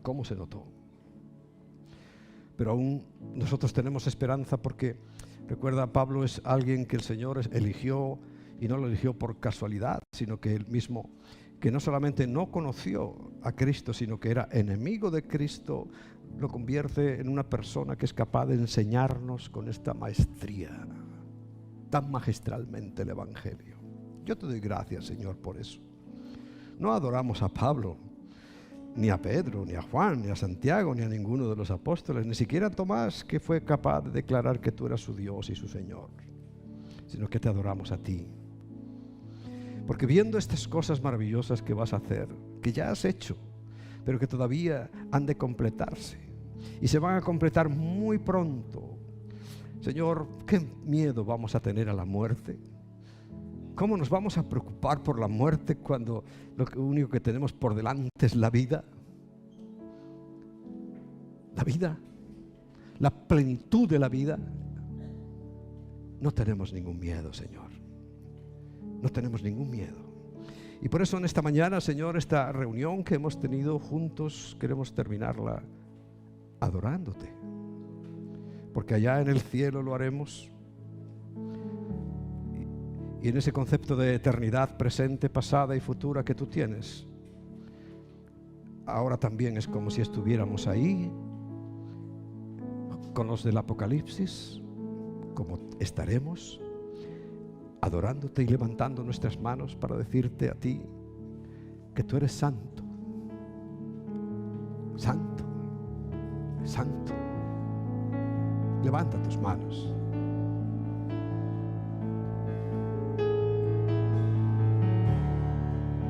Cómo se notó. Pero aún nosotros tenemos esperanza porque, recuerda, Pablo es alguien que el Señor eligió, y no lo eligió por casualidad, sino que él mismo, que no solamente no conoció a Cristo, sino que era enemigo de Cristo, lo convierte en una persona que es capaz de enseñarnos con esta maestría, tan magistralmente el Evangelio. Yo te doy gracias, Señor, por eso. No adoramos a Pablo, ni a Pedro, ni a Juan, ni a Santiago, ni a ninguno de los apóstoles, ni siquiera a Tomás, que fue capaz de declarar que tú eras su Dios y su Señor, sino que te adoramos a ti. Porque viendo estas cosas maravillosas que vas a hacer, que ya has hecho, pero que todavía han de completarse, y se van a completar muy pronto, Señor, qué miedo vamos a tener a la muerte. ¿Cómo nos vamos a preocupar por la muerte cuando lo único que tenemos por delante es la vida? La vida, la plenitud de la vida. No tenemos ningún miedo, Señor. No tenemos ningún miedo. Y por eso en esta mañana, Señor, esta reunión que hemos tenido juntos, queremos terminarla adorándote. Porque allá en el cielo lo haremos. Y en ese concepto de eternidad presente, pasada y futura que tú tienes, ahora también es como si estuviéramos ahí con los del Apocalipsis, como estaremos adorándote y levantando nuestras manos para decirte a ti que tú eres santo, santo, santo. Levanta tus manos.